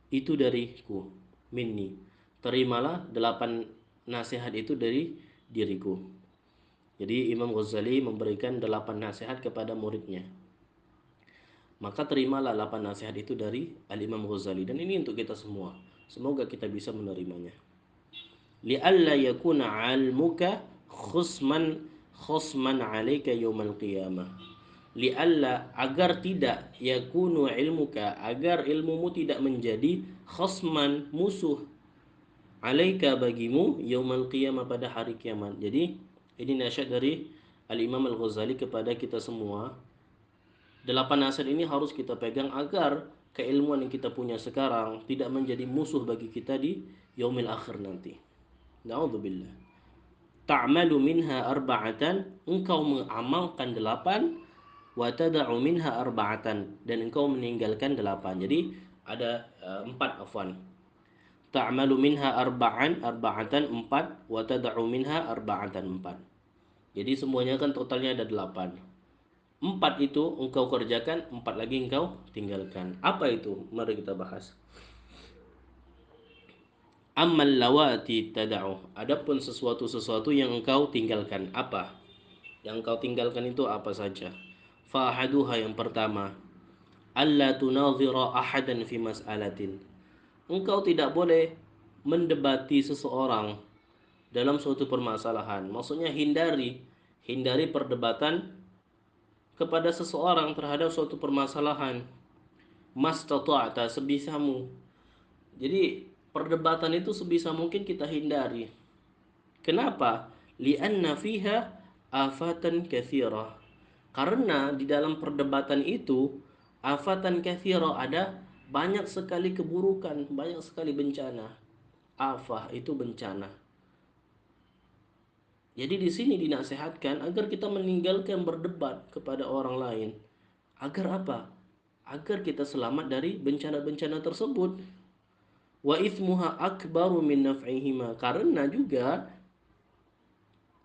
itu dariku, minni, terimalah 8 nasihat itu dari diriku. Jadi Imam Ghazali memberikan 8 nasihat kepada muridnya. Maka terimalah 8 nasihat itu dari Al-Imam Ghazali. Dan ini untuk kita semua. Semoga kita bisa menerimanya. Li'alla yakuna almuka khusman alaika yawmal qiyamah. Li'alla, agar tidak, yakunu ilmuka, agar ilmumu tidak menjadi khusman, musuh, alaika, bagimu, yaumal qiyamah, pada hari kiamat. Jadi ini nasihat dari Al-Imam Al-Ghazali kepada kita semua. 8 nasihat ini harus kita pegang agar keilmuan yang kita punya sekarang tidak menjadi musuh bagi kita di yaumil akhir nanti. Na'udzubillah. Ta'malu minha arba'atan, engkau mengamalkan 8. wa tad'u minha arba'atan, dan engkau meninggalkan 8. Jadi ada 4 afwan. Ta'malu minha arba'atan 4, wa tad'u minha arba'atan 4. Jadi semuanya kan totalnya ada 8. 4 itu engkau kerjakan, 4 lagi engkau tinggalkan. Apa itu? Mari kita bahas. Ammal lawati tad'u. Adapun sesuatu yang engkau tinggalkan, apa? Yang engkau tinggalkan itu apa saja? Fahaduha, yang pertama, alla tunadhira ahadan fi mas'alatin. Engkau tidak boleh mendebati seseorang dalam suatu permasalahan. Maksudnya hindari perdebatan kepada seseorang terhadap suatu permasalahan. Mastata'ta, sebisamu. Jadi perdebatan itu sebisa mungkin kita hindari. Kenapa? Li'anna fiha afatan katsira. Karena di dalam perdebatan itu afatan katsira, ada banyak sekali keburukan, banyak sekali bencana. Afah itu bencana. Jadi di sini dinasihatkan agar kita meninggalkan berdebat kepada orang lain. Agar apa? Agar kita selamat dari bencana-bencana tersebut. Wa ithmuha akbaru min naf'ihima. Karena juga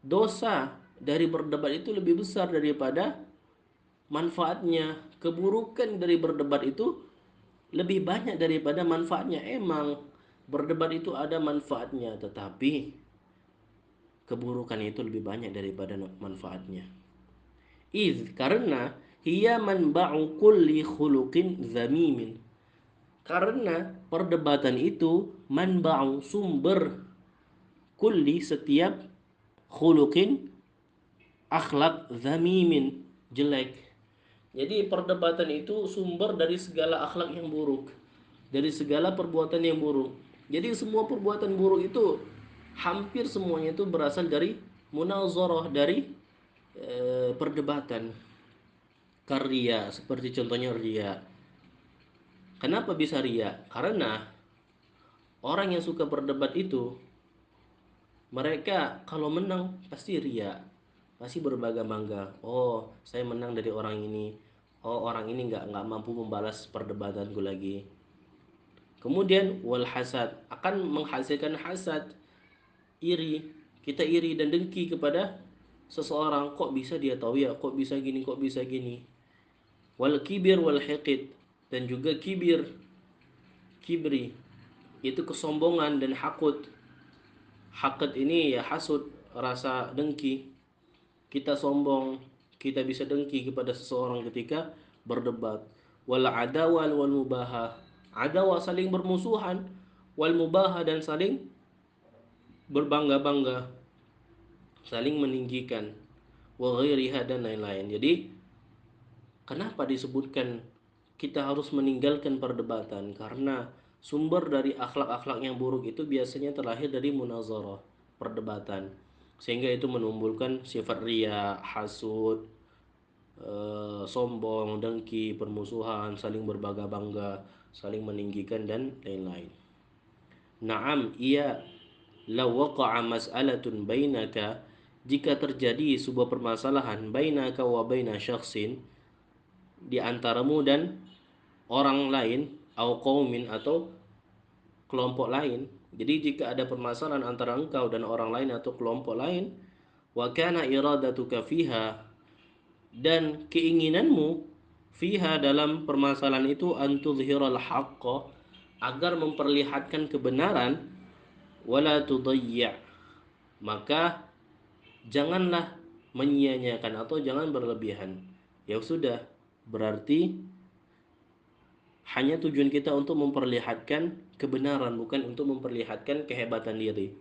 dosa dari berdebat itu lebih besar daripada manfaatnya. Keburukan dari berdebat itu lebih banyak daripada manfaatnya. Emang berdebat itu ada manfaatnya, tetapi keburukan itu lebih banyak daripada manfaatnya. Karena hiya manba'u kulli khuluqin zamimin. Karena perdebatan itu manba'u, sumber, kulli, setiap, khuluqin, akhlak, zamimin, jelek. Jadi perdebatan itu sumber dari segala akhlak yang buruk, dari segala perbuatan yang buruk. Jadi semua perbuatan buruk itu hampir semuanya itu berasal dari munazarah, dari perdebatan. Karya, seperti contohnya ria. Kenapa bisa ria? Karena orang yang suka berdebat itu, mereka kalau menang pasti ria, pasti berbangga-bangga. Oh, saya menang dari orang ini. Oh, orang ini nggak mampu membalas perdebatanku lagi. Kemudian wal hasad, akan menghasilkan hasad, iri. Kita iri dan dengki kepada seseorang. Kok bisa dia tahu ya? Kok bisa gini? Kok bisa gini? Wal kibir wal hiqid, dan juga kibri itu kesombongan dan hakut. Hakut ini ya hasud, rasa dengki. Kita sombong, kita bisa dengki kepada seseorang ketika berdebat. Wal adawa wal mubaha. Adawa, saling bermusuhan. Wal mubaha, dan saling berbangga-bangga, saling meninggikan. Wa ghairiha, dan lain-lain. Jadi kenapa disebutkan kita harus meninggalkan perdebatan? Karena sumber dari akhlak-akhlak yang buruk itu biasanya terlahir dari munazarah, perdebatan. Sehingga itu menumbuhkan sifat ria, hasud, sombong, dengki, permusuhan, saling berbangga-bangga, saling meninggikan, dan lain-lain. Naam, iya, law waqa'a mas'alatun bainaka, jika terjadi sebuah permasalahan bainaka wa baina syakhsin, di antaramu dan orang lain, au qaumin, atau kelompok lain. Jadi jika ada permasalahan antara engkau dan orang lain atau kelompok lain, wa kana iradatuka fiha, dan keinginanmu fiha, dalam permasalahan itu, antudhiral haqqa, agar memperlihatkan kebenaran, wala tudayya, maka janganlah menyia-nyiakan atau jangan berlebihan. Ya sudah, berarti hanya tujuan kita untuk memperlihatkan kebenaran, bukan untuk memperlihatkan kehebatan diri.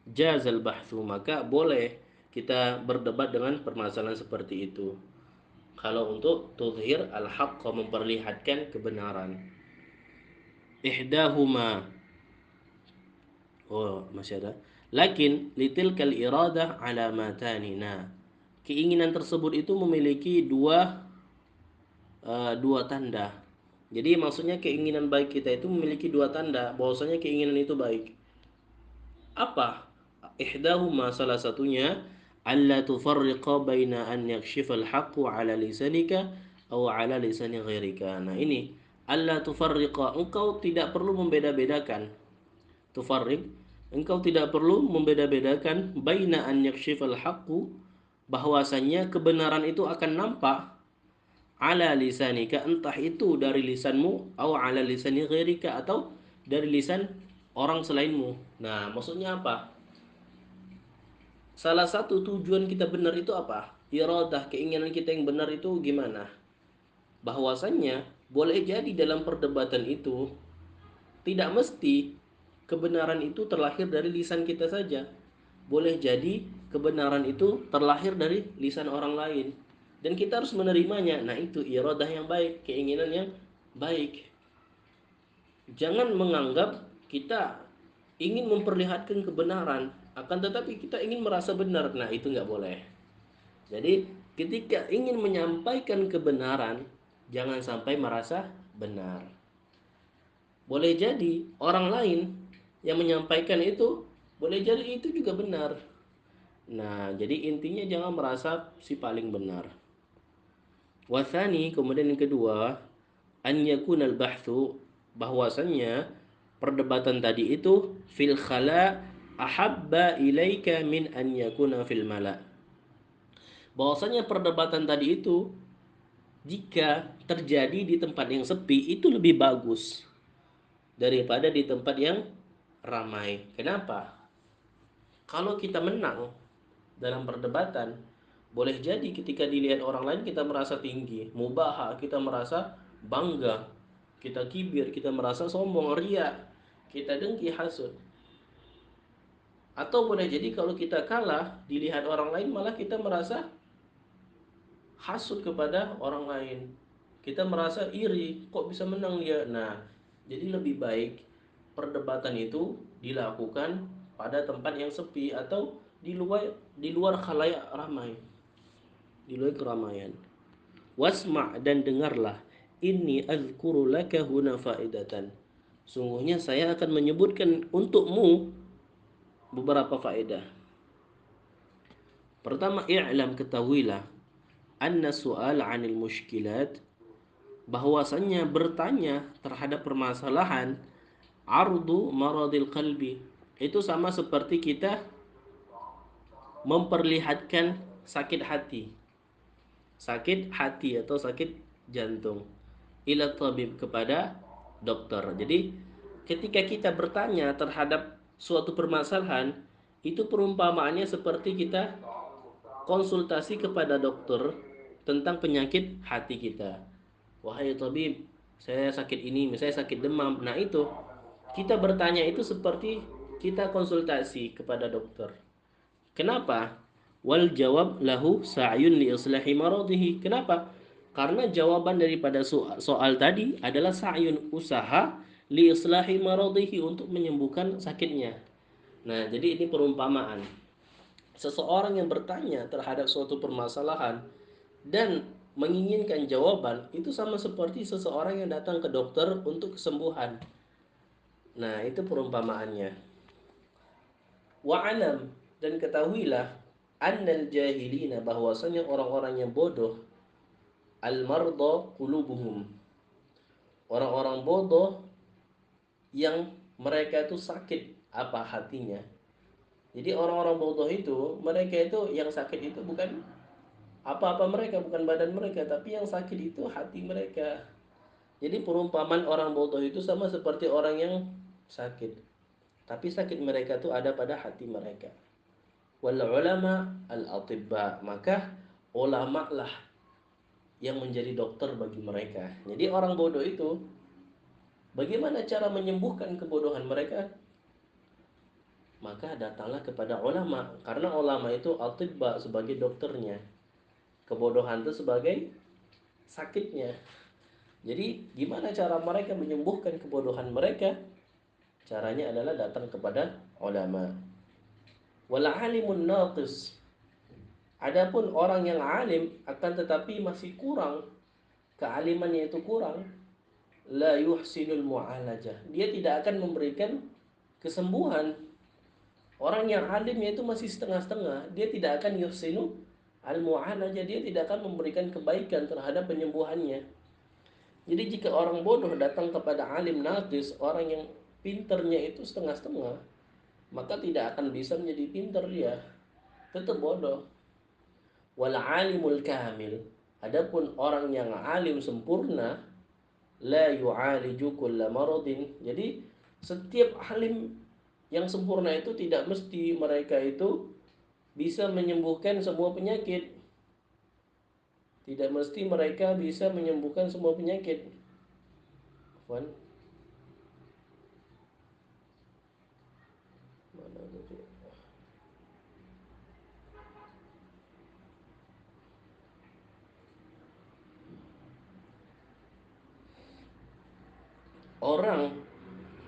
Jazal bahthu, maka boleh kita berdebat dengan permasalahan seperti itu. Kalau untuk tudhir al-haqq, memperlihatkan kebenaran. Ihdahuma, oh masih ada. Lakin litilkal iradah alamatani. Nah, keinginan tersebut itu memiliki dua tanda. Jadi maksudnya keinginan baik kita itu memiliki dua tanda bahwasanya keinginan itu baik. Apa? Ihdahuma, salah satunya, alla tufarriqa baina an yakshifal haqqu ala lisanika aw ala lisani ghairika. Nah, ini alla tufarriqa, engkau tidak perlu membeda-bedakan. Tufarriq, engkau tidak perlu membeda-bedakan baina an yakshifal haqqu, bahwasannya kebenaran itu akan nampak ala lisanika, entah itu dari lisanmu, atau ala lisani ghairika, atau dari lisan orang selainmu. Nah, maksudnya apa? Salah satu tujuan kita benar itu apa? Iradah, keinginan kita yang benar itu gimana? Bahwasannya boleh jadi dalam perdebatan itu tidak mesti kebenaran itu terlahir dari lisan kita saja. Boleh jadi kebenaran itu terlahir dari lisan orang lain. Dan kita harus menerimanya. Nah, itu iradah yang baik, keinginan yang baik. Jangan menganggap kita ingin memperlihatkan kebenaran, akan tetapi kita ingin merasa benar. Nah, itu nggak boleh. Jadi, ketika ingin menyampaikan kebenaran, jangan sampai merasa benar. Boleh jadi orang lain yang menyampaikan itu, boleh jadi itu juga benar. Nah, jadi intinya jangan merasa si paling benar. Wathani, kemudian yang kedua, an yakunal bahthu, bahwasannya perdebatan tadi itu fil khala ahabba ilaika min an yakuna fil mala. Bahwasanya perdebatan tadi itu jika terjadi di tempat yang sepi itu lebih bagus daripada di tempat yang ramai. Kenapa? Kalau kita menang dalam perdebatan, boleh jadi ketika dilihat orang lain kita merasa tinggi, mubaha, kita merasa bangga, kita kibir, kita merasa sombong, ria, kita dengki, hasud. Atau boleh jadi kalau kita kalah, dilihat orang lain malah kita merasa hasud kepada orang lain. Kita merasa iri, kok bisa menang dia. Nah, jadi lebih baik perdebatan itu dilakukan pada tempat yang sepi atau di luar khalayak ramai, di luar keramaian. Wasma', dan dengarlah, inni azkuru laka huna faidatan. Sungguhnya saya akan menyebutkan untukmu beberapa faedah. Pertama, i'lam, ketahuilah, anna su'al 'anil mushkilat, bahwasannya bertanya terhadap permasalahan, ardu maradil qalbi, itu sama seperti kita memperlihatkan sakit hati. Sakit hati atau sakit jantung. Ila tabib, kepada dokter. Jadi ketika kita bertanya terhadap suatu permasalahan, itu perumpamaannya seperti kita konsultasi kepada dokter tentang penyakit hati kita. Wahai tabib, saya sakit ini, misalnya sakit demam. Nah, itu kita bertanya itu seperti kita konsultasi kepada dokter. Kenapa? Wal jawab lahu sa'yun li islahi maradihi. Kenapa? Karena jawaban daripada soal tadi adalah sa'yun, usaha, li islahi maradihi, untuk menyembuhkan sakitnya. Nah, jadi ini perumpamaan. Seseorang yang bertanya terhadap suatu permasalahan dan menginginkan jawaban itu sama seperti seseorang yang datang ke dokter untuk kesembuhan. Nah, itu perumpamaannya. Wa'alam, dan ketahuilah, annal jahilina, bahwasanya orang-orang yang bodoh, al marda qulubuhum, orang-orang bodoh yang mereka itu sakit apa hatinya. Jadi orang-orang bodoh itu, mereka itu yang sakit itu bukan apa-apa mereka, bukan badan mereka, tapi yang sakit itu hati mereka. Jadi perumpamaan orang bodoh itu sama seperti orang yang sakit, tapi sakit mereka itu ada pada hati mereka. Wal ulama al atibba, maka ulama lah yang menjadi dokter bagi mereka. Jadi orang bodoh itu, bagaimana cara menyembuhkan kebodohan mereka? Maka datanglah kepada ulama, karena ulama itu atibba, sebagai dokternya, kebodohan itu sebagai sakitnya. Jadi gimana cara mereka menyembuhkan kebodohan mereka? Caranya adalah datang kepada ulama. Wal alimun naqis, adapun orang yang alim akan tetapi masih kurang, kealimannya itu kurang, la yuhsinul mu'alajah, dia tidak akan memberikan kesembuhan. Orang yang alimnya itu masih setengah-setengah, dia tidak akan yuhsinu al-mu'alaja, dia tidak akan memberikan kebaikan terhadap penyembuhannya. Jadi jika orang bodoh datang kepada alim naqis, orang yang pinternya itu setengah-setengah, maka tidak akan bisa menjadi pinter dia, tetap bodoh. Wal alimul kamil, adapun orang yang alim sempurna, la yu'aliju kulla maradin. Jadi setiap alim yang sempurna itu tidak mesti mereka itu bisa menyembuhkan semua penyakit. Tidak mesti mereka bisa menyembuhkan semua penyakit. Wan, mana tadi? Orang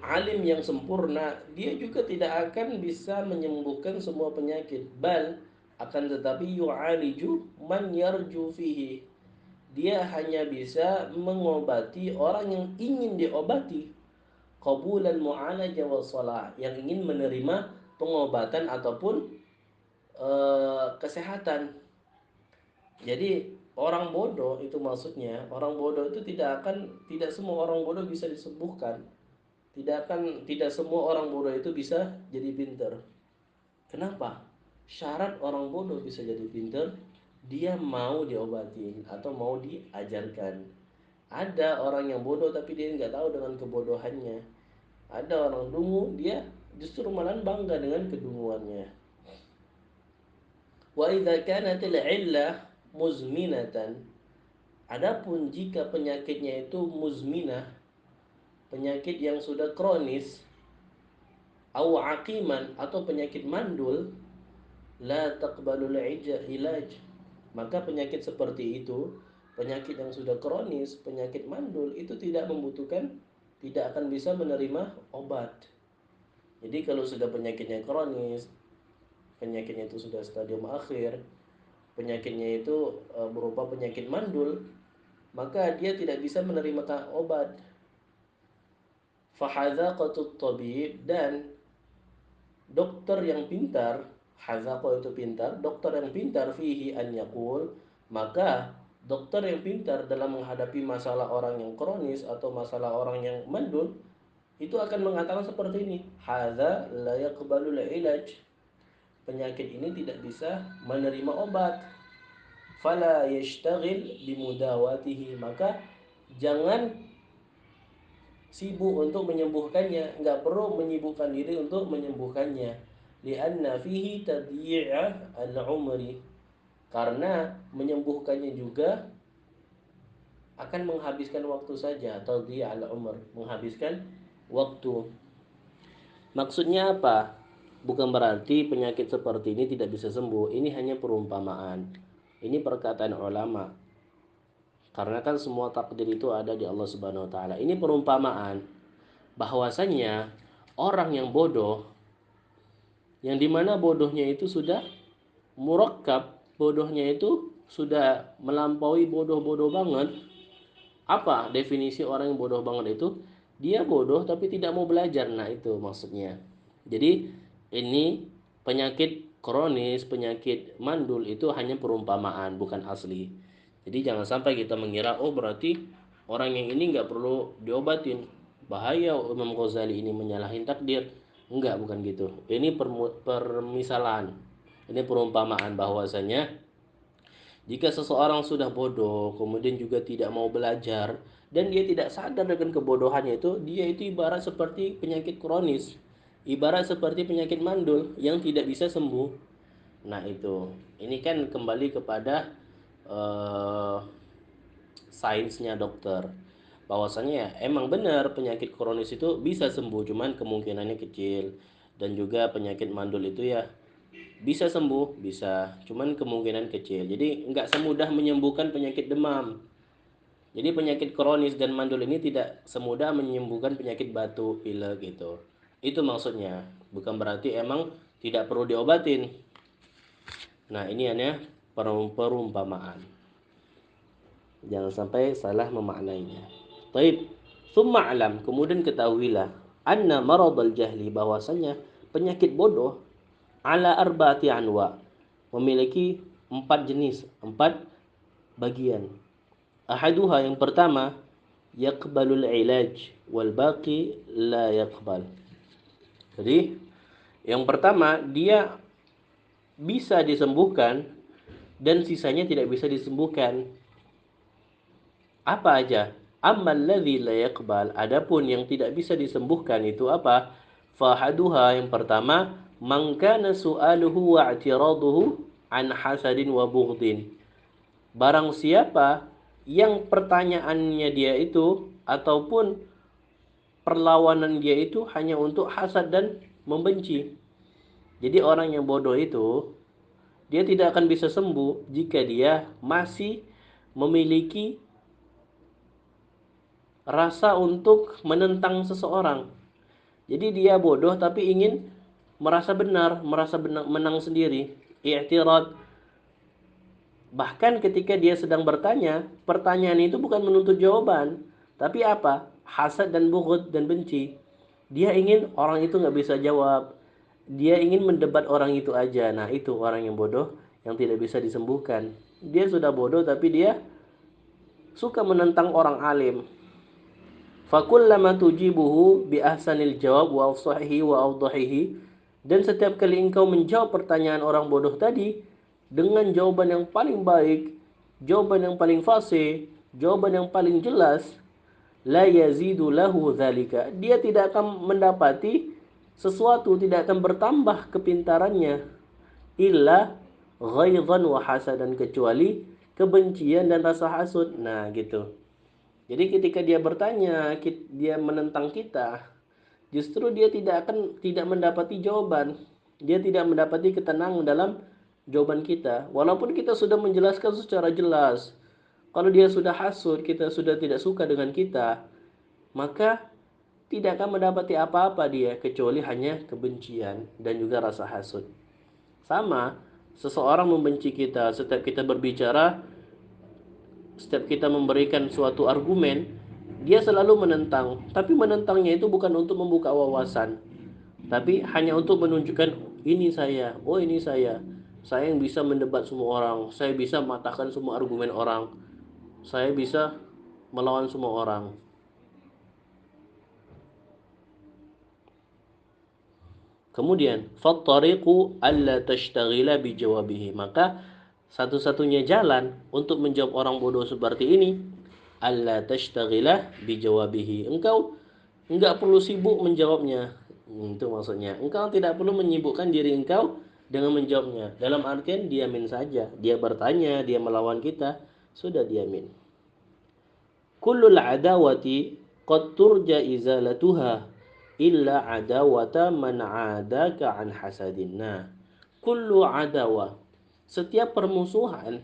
alim yang sempurna, dia juga tidak akan bisa menyembuhkan semua penyakit. Bal akan tetapi yu'aliju man yarju fihi. Dia hanya bisa mengobati orang yang ingin diobati. Qabulan mu'alaja wa salah, yang ingin menerima pengobatan ataupun kesehatan. Jadi orang bodoh itu maksudnya, orang bodoh itu tidak semua orang bodoh bisa disembuhkan. Tidak semua orang bodoh itu bisa jadi pinter. Kenapa? Syarat orang bodoh bisa jadi pinter, dia mau diobatin atau mau diajarkan. Ada orang yang bodoh tapi dia nggak tahu dengan kebodohannya. Ada orang dungu, dia justru malah bangga dengan kedunguannya. Wa idza kanat al-'illah muzminatan, adapun jika penyakitnya itu muzminah, penyakit yang sudah kronis, au aqiman, atau penyakit mandul, la taqbalul ilaj, maka penyakit seperti itu, penyakit yang sudah kronis, penyakit mandul, itu tidak membutuhkan, tidak akan bisa menerima obat. Jadi kalau sudah penyakitnya kronis, penyakitnya itu sudah stadium akhir, penyakitnya itu berupa penyakit mandul, maka dia tidak bisa menerima obat. Fahadzaqatut tabib, dan dokter yang pintar, hazaqah itu pintar, dokter yang pintar fihi an yaqul, maka dokter yang pintar dalam menghadapi masalah orang yang kronis atau masalah orang yang mandul itu akan mengatakan seperti ini, hadza la yaqbalul ilaj, penyakit ini tidak bisa menerima obat. Fala yashtaghil bimudawatihi, maka jangan sibuk untuk menyembuhkannya, nggak perlu menyibukkan diri untuk menyembuhkannya. Lianna fihi tadyi'a al-umri, karena menyembuhkannya juga akan menghabiskan waktu saja. Tadyi'a al-umr, menghabiskan waktu. Maksudnya apa? Bukan berarti penyakit seperti ini tidak bisa sembuh. Ini hanya perumpamaan. Ini perkataan ulama. Karena kan semua takdir itu ada di Allah Subhanahu wa taala. Ini perumpamaan bahwasanya orang yang bodoh, yang dimana bodohnya itu sudah murakkab, bodohnya itu sudah melampaui bodoh-bodoh banget. Apa definisi orang yang bodoh banget itu? Dia bodoh tapi tidak mau belajar. Nah, itu maksudnya. Jadi ini penyakit kronis, penyakit mandul itu hanya perumpamaan, bukan asli. Jadi jangan sampai kita mengira, oh berarti orang yang ini nggak perlu diobatin. Bahaya Imam Ghazali ini menyalahin takdir. Enggak, bukan gitu. Ini permisalan. Ini perumpamaan bahwasanya jika seseorang sudah bodoh, kemudian juga tidak mau belajar, dan dia tidak sadar dengan kebodohannya itu, dia itu ibarat seperti penyakit kronis, ibarat seperti penyakit mandul yang tidak bisa sembuh. Nah itu, ini kan kembali kepada eh, sainsnya dokter. Bahwasanya ya, emang benar penyakit kronis itu bisa sembuh, cuman kemungkinannya kecil. Dan juga penyakit mandul itu ya bisa sembuh, bisa, cuman kemungkinan kecil. Jadi nggak semudah menyembuhkan penyakit demam. Jadi penyakit kronis dan mandul ini tidak semudah menyembuhkan penyakit batu, pilek gitu. Itu maksudnya. Bukan berarti emang tidak perlu diobatin. Nah, ini hanya perumpamaan. Jangan sampai salah memaknainya. Baik, summa alam, kemudian ketahuilah anna maradul jahli, bahwasanya penyakit bodoh, ala arba'ati anwa, memiliki 4 jenis, 4 bagian. Ahaduha, yang pertama, yaqbalul ilaj wal baqi la yaqbal. Jadi yang pertama, dia bisa disembuhkan dan sisanya tidak bisa disembuhkan. Apa aja? Ammal ladzi la yaqbal, adapun yang tidak bisa disembuhkan itu apa? Fahaduha, yang pertama, man kana su'aluhu wa i'tiraduhu an hasadin wa bughdin. Barang siapa yang pertanyaannya dia itu ataupun perlawanan dia itu hanya untuk hasad dan membenci. Jadi orang yang bodoh itu dia tidak akan bisa sembuh jika dia masih memiliki rasa untuk menentang seseorang. Jadi dia bodoh tapi ingin merasa benar, menang sendiri, i'tirad. Bahkan ketika dia sedang bertanya, pertanyaan itu bukan menuntut jawaban, tapi apa? Hasad dan bughd dan benci. Dia ingin orang itu nggak bisa jawab. Dia ingin mendebat orang itu aja. Nah, itu orang yang bodoh yang tidak bisa disembuhkan. Dia sudah bodoh tapi dia suka menentang orang alim. Fakullama tujibuhu bi ahsanil jawab wa afsahihi wa awdahihi, dan setiap kali engkau menjawab pertanyaan orang bodoh tadi dengan jawaban yang paling baik, jawaban yang paling fasih, jawaban yang paling jelas, la yazidu lahu dzalika, dia tidak akan mendapati sesuatu, tidak akan bertambah kepintarannya, illa ghaidhan wa hasadan, kecuali kebencian dan rasa hasud. Nah, gitu. Jadi ketika dia bertanya, dia menentang kita, justru dia tidak mendapati jawaban. Dia tidak mendapati ketenangan dalam jawaban kita. Walaupun kita sudah menjelaskan secara jelas, kalau dia sudah hasud, kita sudah tidak suka dengan kita, maka tidak akan mendapati apa-apa dia kecuali hanya kebencian dan juga rasa hasud. Sama, seseorang membenci kita, setiap kita memberikan suatu argumen, dia selalu menentang. Tapi menentangnya itu bukan untuk membuka wawasan, tapi hanya untuk menunjukkan ini saya, oh ini saya yang bisa mendebat semua orang, saya bisa matahkan semua argumen orang, saya bisa melawan semua orang. Kemudian, fattariqu alla tashtaghila bijawabihi, maka satu-satunya jalan untuk menjawab orang bodoh seperti ini, alla tashtaghila bijawabihi, engkau enggak perlu sibuk menjawabnya. Itu maksudnya, engkau tidak perlu menyibukkan diri engkau dengan menjawabnya. Dalam artian diamin saja. Dia bertanya, dia melawan kita, sudah diamin. Kullul adawati qad turja izalatuha illa adawata man adaka an hasadin. Nah, kullu adawa, setiap permusuhan,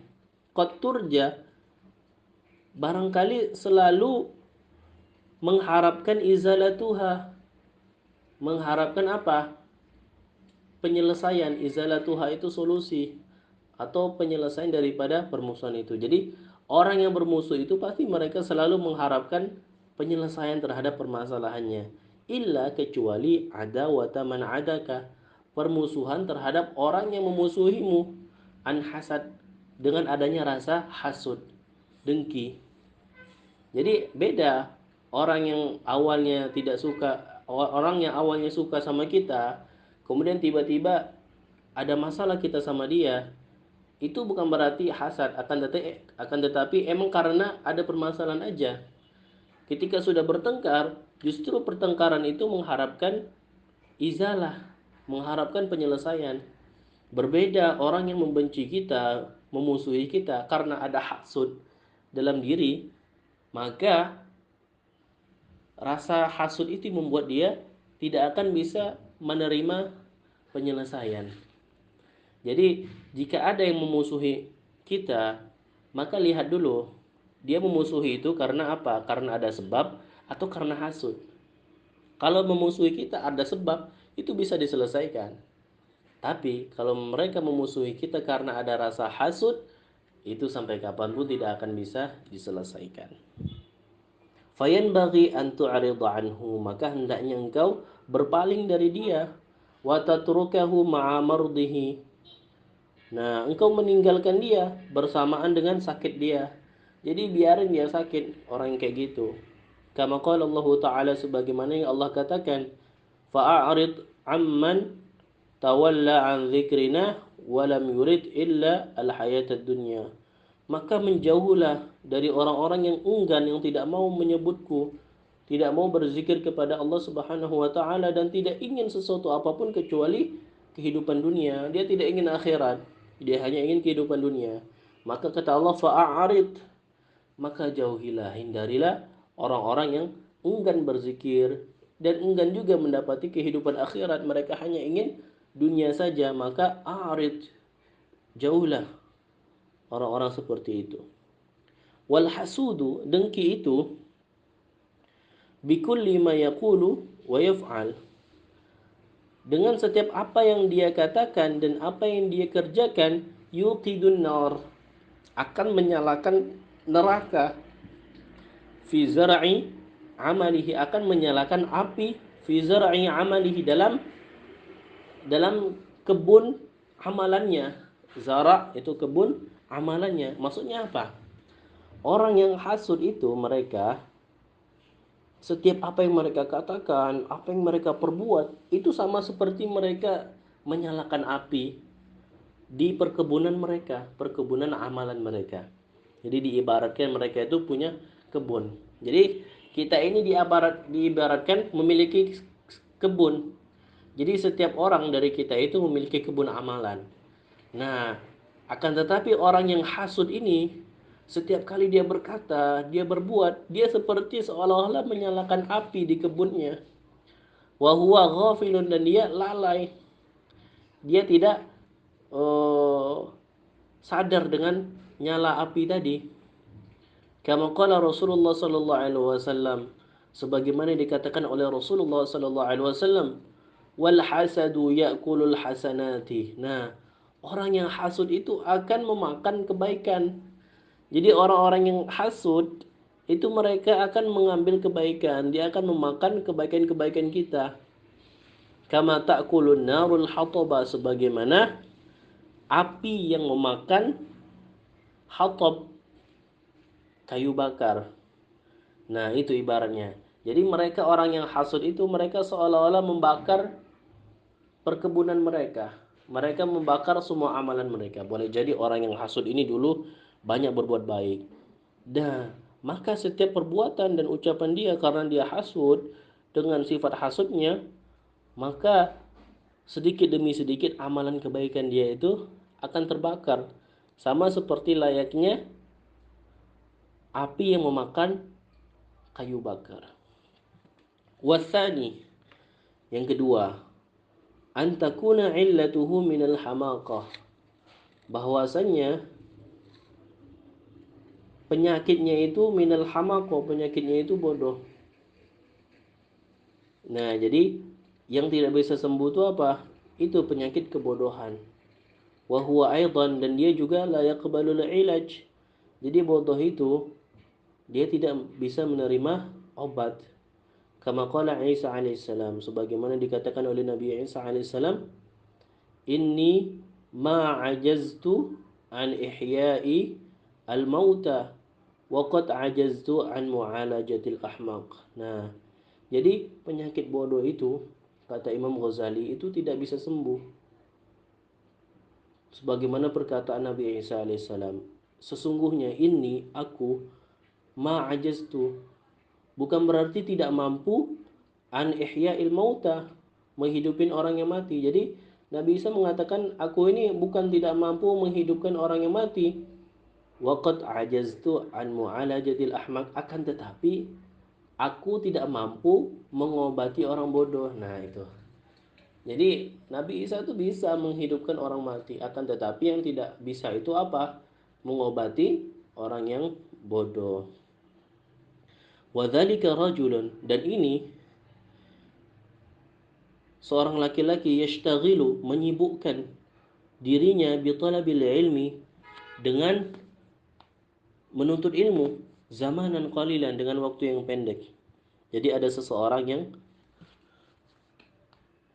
qad turja, barangkali selalu mengharapkan izalatuha. Mengharapkan apa? Penyelesaian. Izalatuha itu solusi atau penyelesaian daripada permusuhan itu. Jadi orang yang bermusuh itu pasti mereka selalu mengharapkan penyelesaian terhadap permasalahannya. Illa, kecuali ada wata man adaka, permusuhan terhadap orang yang memusuhimu, an hasad, dengan adanya rasa hasud, dengki. Jadi beda, orang yang awalnya tidak suka, orang yang awalnya suka sama kita, kemudian tiba-tiba ada masalah kita sama dia, itu bukan berarti hasad, akan tetapi emang karena ada permasalahan aja. Ketika sudah bertengkar, justru pertengkaran itu mengharapkan izalah, mengharapkan penyelesaian. Berbeda orang yang membenci kita, memusuhi kita karena ada hasud dalam diri, maka rasa hasud itu membuat dia tidak akan bisa menerima penyelesaian. Jadi jika ada yang memusuhi kita, maka lihat dulu dia memusuhi itu karena apa? Karena ada sebab atau karena hasud. Kalau memusuhi kita ada sebab, itu bisa diselesaikan. Tapi kalau mereka memusuhi kita karena ada rasa hasud, itu sampai kapanpun tidak akan bisa diselesaikan. Fayanbaghi an tu'rida anhu, maka hendaknya engkau berpaling dari dia. wa tatrukahu ma'a mardihi. Nah, engkau meninggalkan dia bersamaan dengan sakit dia. Jadi biarin dia sakit, orang yang kayak gitu. Kama qala Allah Ta'ala, sebagaimana yang Allah katakan, fa'arid amman tawalla an dzikrina wa lam yurid illa al-hayatad dunya. Maka menjauhlah dari orang-orang yang enggan, yang tidak mau menyebutku, tidak mau berzikir kepada Allah Subhanahu wa taala, dan tidak ingin sesuatu apapun kecuali kehidupan dunia. Dia tidak ingin akhirat. Dia hanya ingin kehidupan dunia. Maka kata Allah, fa'arid, maka jauhilah, hindarilah orang-orang yang enggan berzikir dan enggan juga mendapati kehidupan akhirat. Mereka hanya ingin dunia saja. Maka arid, jauhlah orang-orang seperti itu. Wal hasudu, dengki itu, bikulli ma yaqulu wa yaf'al, dengan setiap apa yang dia katakan dan apa yang dia kerjakan, yuqidun nar, akan menyalakan neraka, fi zar'i amalihi, akan menyalakan api, fi zar'i amalihi, dalam kebun amalannya. Zara' itu kebun amalannya. Maksudnya apa? Orang yang hasud itu, mereka setiap apa yang mereka katakan, apa yang mereka perbuat, itu sama seperti mereka menyalakan api di perkebunan mereka, perkebunan amalan mereka. Jadi diibaratkan mereka itu punya kebun. Jadi kita ini diibaratkan memiliki kebun. Jadi setiap orang dari kita itu memiliki kebun amalan. Nah, akan tetapi orang yang hasud ini, setiap kali dia berkata, dia berbuat, dia seperti seolah-olah menyalakan api di kebunnya. Wa huwa ghafilun, dan dia lalai. Dia tidak sadar dengan nyala api tadi. Kama qala Rasulullah sallallahu alaihi wasallam, sebagaimana dikatakan oleh Rasulullah sallallahu alaihi wasallam, wal hasadu ya'kulul hasanati. Nah, orang yang hasud itu akan memakan kebaikan. Jadi orang-orang yang hasud itu mereka akan mengambil kebaikan, dia akan memakan kebaikan-kebaikan kita. Kama ta'kulun narul hataba, sebagaimana api yang memakan hatab, kayu bakar. Nah, itu ibaratnya. Jadi mereka orang yang hasud itu, mereka seolah-olah membakar perkebunan mereka. Mereka membakar semua amalan mereka. Boleh jadi orang yang hasud ini dulu banyak berbuat baik. Dan maka setiap perbuatan dan ucapan dia, karena dia hasud, dengan sifat hasudnya, maka sedikit demi sedikit amalan kebaikan dia itu akan terbakar. Sama seperti layaknya api yang memakan kayu bakar. Wasani, yang kedua, antakuna illatuhu minal hamaqah, bahwasanya penyakitnya itu minal hamaqah, penyakitnya itu bodoh. Nah, jadi yang tidak bisa sembuh itu apa? Itu penyakit kebodohan. Wa huwa aidan, dan dia juga la yaqbalul ilaj. Jadi bodoh itu dia tidak bisa menerima obat. Kama qala Isa alaihissalam, sebagaimana dikatakan oleh Nabi Isa alaihissalam, inni ma ajaztu an ihya'i al-mauta wa qad ajaztu an mu'alajatil ahmaq. Nah, jadi penyakit bodoh itu, kata Imam Ghazali, itu tidak bisa sembuh. Sebagaimana perkataan Nabi Isa alaihissalam, sesungguhnya ini aku ma'ajaztu, bukan berarti tidak mampu, an ihya'il mauta, menghidupin orang yang mati. Jadi Nabi Isa mengatakan, aku ini bukan tidak mampu menghidupkan orang yang mati. Waqad ajaztu an mu'alajatil ahmaq, akan tetapi aku tidak mampu mengobati orang bodoh. Nah, itu. Jadi Nabi Isa itu bisa menghidupkan orang mati, akan tetapi yang tidak bisa itu apa? Mengobati orang yang bodoh. Wadzalika rajulun, dan ini seorang laki-laki, yashtaghilu, menyibukkan dirinya bi talabil ilmi, dengan menuntut ilmu, zamanan qalilan, dengan waktu yang pendek. Jadi ada seseorang yang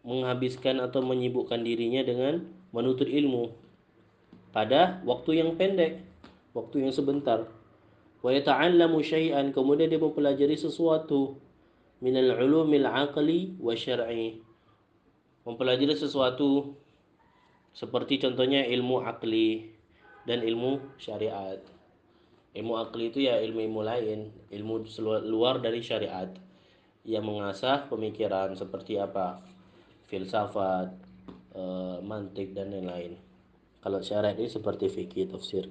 menghabiskan atau menyibukkan dirinya dengan menuntut ilmu pada waktu yang pendek, waktu yang sebentar. Wa yata'allamu syai'an, kemudian dia mempelajari sesuatu minal ulumil aqli wa syar'i, mempelajari sesuatu seperti contohnya ilmu akli dan ilmu syariat. Ilmu akli itu ya ilmu-ilmu lain, ilmu luar dari syariat yang mengasah pemikiran seperti apa? Filsafat, mantik dan lain-lain. Kalau syariat ini seperti fikih, tafsir.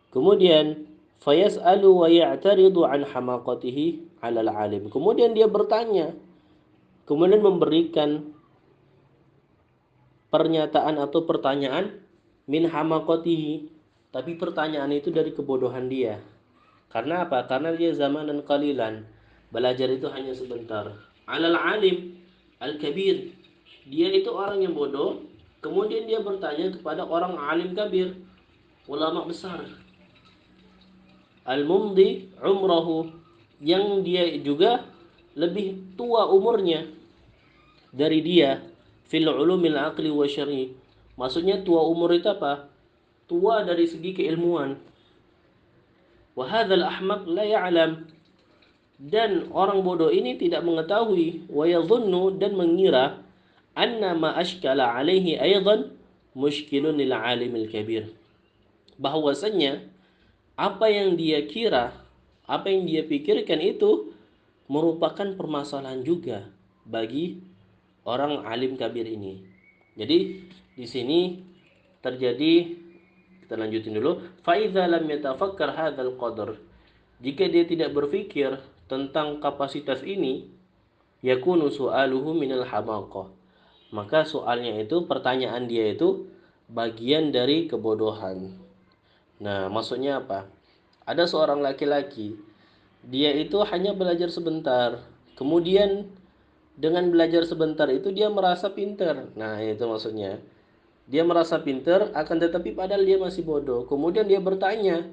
Kemudian fayas'alu wa ya'taridu an hamaqatihi 'ala al-'alim. Kemudian dia bertanya, kemudian memberikan pernyataan atau pertanyaan min hamaqatihi, tapi pertanyaan itu dari kebodohan dia. Karena apa? Karena dia zamanan qalilan, belajar itu hanya sebentar. 'Alal 'alim al-kabir, dia itu orang yang bodoh, kemudian dia bertanya kepada orang alim kabir, ulama besar. Al-mumdi umrahu, yang dia juga lebih tua umurnya dari dia, fil ulumil aqli wa syar'i. Maksudnya tua umur itu apa? Tua dari segi keilmuan. Wa hadzal ahmaq la ya'lam, dan orang bodoh ini tidak mengetahui, wa yadhunnu, dan mengira, anna ma ashkala alaihi aidan mushkilun lil alimil kabir, bahwasanya apa yang dia kira, apa yang dia pikirkan itu merupakan permasalahan juga bagi orang alim kabir ini. Jadi di sini terjadi, kita lanjutin dulu. Fa idza lam yatafakkar hadzal qadar, jika dia tidak berpikir tentang kapasitas ini, yakunu su'aluhu minal hamaqah, maka soalnya itu, pertanyaan dia itu bagian dari kebodohan. Nah, maksudnya apa? Ada seorang laki-laki, dia itu hanya belajar sebentar. Kemudian dengan belajar sebentar itu dia merasa pintar. Nah, itu maksudnya. Dia merasa pintar, akan tetapi padahal dia masih bodoh. Kemudian dia bertanya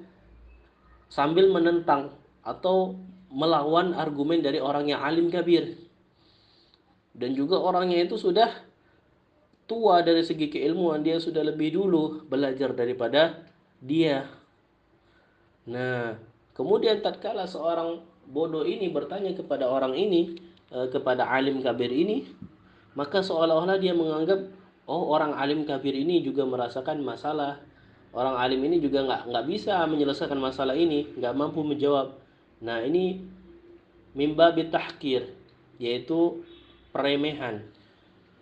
sambil menentang atau melawan argumen dari orang yang alim kabir. Dan juga orangnya itu sudah tua dari segi keilmuan, dia sudah lebih dulu belajar daripada dia. Nah, kemudian tatkala seorang bodoh ini bertanya kepada orang ini, kepada alim kabir ini, maka seolah-olah dia menganggap, oh, orang alim kabir ini juga merasakan masalah. Orang alim ini juga nggak bisa menyelesaikan masalah ini, nggak mampu menjawab. Nah, ini mimba bitahkir, yaitu peremehan.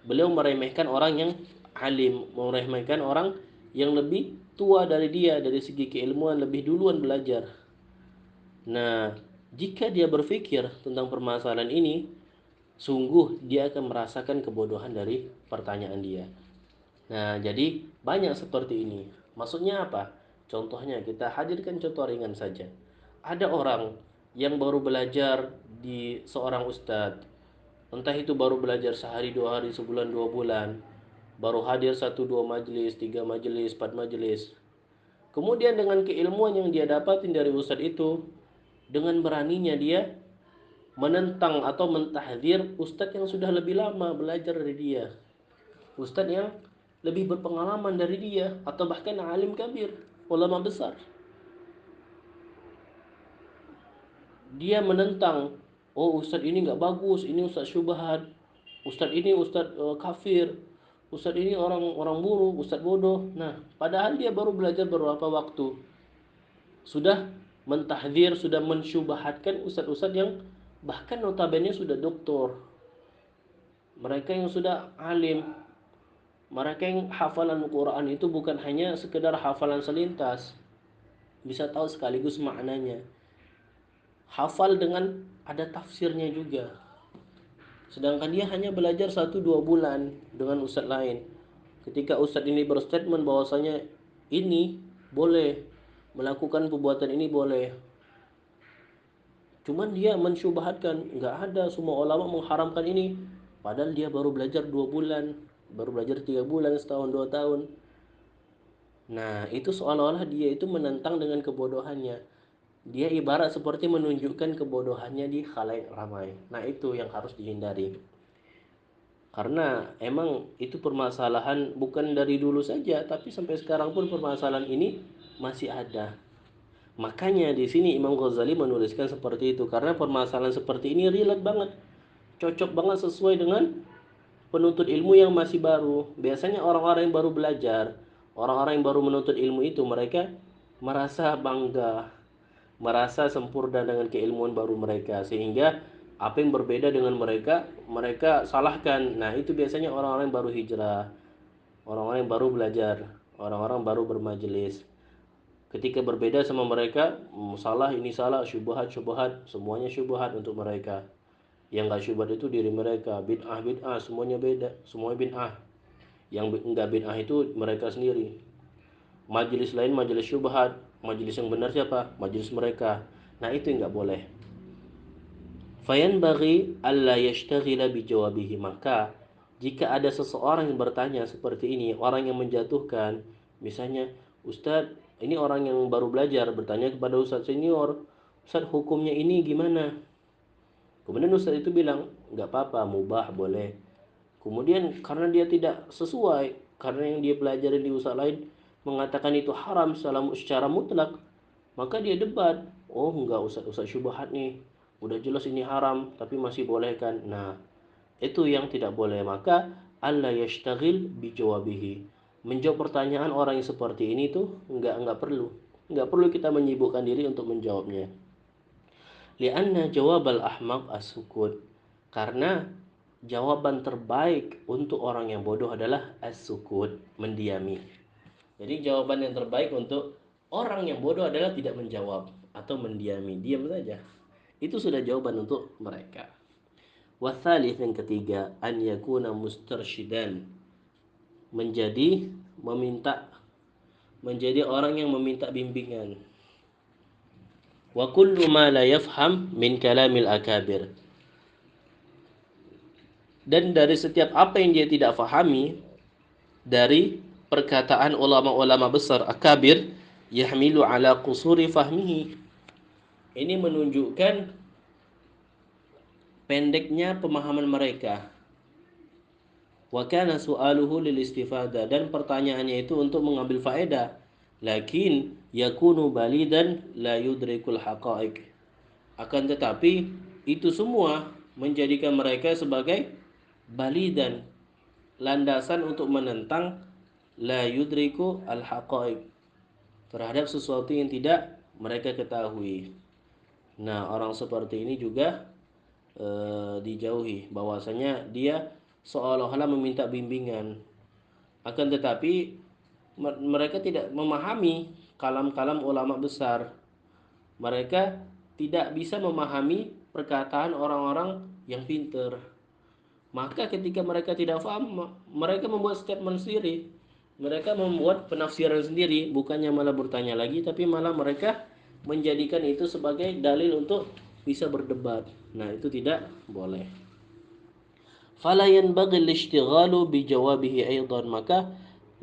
Beliau meremehkan orang yang alim, meremehkan orang yang lebih tua dari dia dari segi keilmuan, lebih duluan belajar. Nah, jika dia berpikir tentang permasalahan ini, sungguh dia akan merasakan kebodohan dari pertanyaan dia. Nah, jadi banyak seperti ini. Maksudnya apa? Contohnya kita hadirkan contoh ringan saja. Ada orang yang baru belajar di seorang ustadz, entah itu baru belajar sehari, 2 hari, sebulan, 2 bulan, baru hadir 1, 2 majelis, 3 majelis, 4 majelis. Kemudian dengan keilmuan yang dia dapatin dari ustadz itu, dengan beraninya dia menentang atau mentahdir ustadz yang sudah lebih lama belajar dari dia, ustadz yang lebih berpengalaman dari dia, atau bahkan alim kabir, ulama besar. Dia menentang, oh, ustadz ini nggak bagus, ini ustadz syubhat, ustadz ini ustadz kafir, ustadz ini orang buruk, ustadz bodoh. Nah, padahal dia baru belajar beberapa waktu, sudah mentahdir, sudah mensyubhatkan ustadz-ustadz yang bahkan notabene sudah doktor, mereka yang sudah alim, mereka yang hafalan Quran itu bukan hanya sekedar hafalan selintas, bisa tahu sekaligus maknanya, hafal dengan ada tafsirnya juga. Sedangkan dia hanya belajar 1, 2 bulan dengan ustadz lain. Ketika ustadz ini berstatement bahwasanya ini boleh, melakukan perbuatan ini boleh, cuman dia mensyubhatkan, nggak ada, semua ulama mengharamkan ini, padahal dia baru belajar 2 bulan, baru belajar 3 bulan, setahun 2 tahun. Nah, itu seolah-olah dia itu menentang dengan kebodohannya. Dia ibarat seperti menunjukkan kebodohannya di khalayak ramai. Nah, itu yang harus dihindari. Karena emang itu permasalahan bukan dari dulu saja, tapi sampai sekarang pun permasalahan ini masih ada. Makanya di sini Imam Ghazali menuliskan seperti itu karena permasalahan seperti ini relate banget, cocok banget sesuai dengan penuntut ilmu yang masih baru. Biasanya orang-orang yang baru belajar, orang-orang yang baru menuntut ilmu itu mereka merasa bangga, merasa sempurna dengan keilmuan baru mereka, sehingga apa yang berbeda dengan mereka mereka salahkan. Nah, itu biasanya orang-orang yang baru hijrah, orang-orang yang baru belajar, orang-orang baru bermajelis. Ketika berbeda sama mereka, salah ini salah, syubhat syubhat, semuanya syubhat untuk mereka. Yang nggak syubhat itu diri mereka, bid'ah bid'ah, semuanya beda, semuanya bid'ah. Yang enggak bid'ah itu mereka sendiri. Majelis lain majelis syubhat, majelis yang benar siapa? Majelis mereka. Nah, itu yang nggak boleh. Fayanbaghi alla yashtaghila bijawabihi, maka jika ada seseorang yang bertanya seperti ini, orang yang menjatuhkan, misalnya Ustadz, ini orang yang baru belajar bertanya kepada Ustadz senior, Ustadz hukumnya ini gimana? Kemudian Ustadz itu bilang, nggak apa-apa, mubah boleh. Kemudian karena dia tidak sesuai, karena yang dia pelajari di Ustadz lain mengatakan itu haram secara mutlak, maka dia debat. Oh enggak, Ustadz syubhat nih, udah jelas ini haram tapi masih boleh kan. Nah, itu yang tidak boleh. Maka alla yashtaghil bijawabihi, menjawab pertanyaan orang yang seperti ini tuh enggak perlu kita menyibukkan diri untuk menjawabnya. Lianna jawabal ahmaq as-sukut, karena jawaban terbaik untuk orang yang bodoh adalah as-sukut, mendiami. Jadi jawaban yang terbaik untuk orang yang bodoh adalah tidak menjawab atau mendiami, diam saja. Itu sudah jawaban untuk mereka. Watsalits, yang ketiga, an yakuna mustarsyidan, menjadi meminta menjadi orang yang meminta bimbingan. Wa kullu ma la yafham min kalamil akabir, dan dari setiap apa yang dia tidak fahami dari perkataan ulama-ulama besar akabir, yahmilu ala qusuri fahmihi, ini menunjukkan pendeknya pemahaman mereka. Wa kana su'aluhu lil istifada, dan pertanyaannya itu untuk mengambil faedah. Lakin yakunu balidan la yudrikul haqa'iq, akan tetapi itu semua menjadikan mereka sebagai balidan, landasan untuk menentang la yudriku al haqa'iq, terhadap sesuatu yang tidak mereka ketahui. Nah, orang seperti ini juga dijauhi, bahwasanya dia seolah-olah meminta bimbingan, akan tetapi mereka tidak memahami kalam-kalam ulama besar. Mereka tidak bisa memahami perkataan orang-orang yang pintar. Maka ketika mereka tidak paham, mereka membuat statement sendiri. Mereka membuat penafsiran sendiri, bukannya malah bertanya lagi, tapi malah mereka menjadikan itu sebagai dalil untuk bisa berdebat. Nah, itu tidak boleh. Fala yanbaghi al-ishtighalu bijawabihi aidan, maka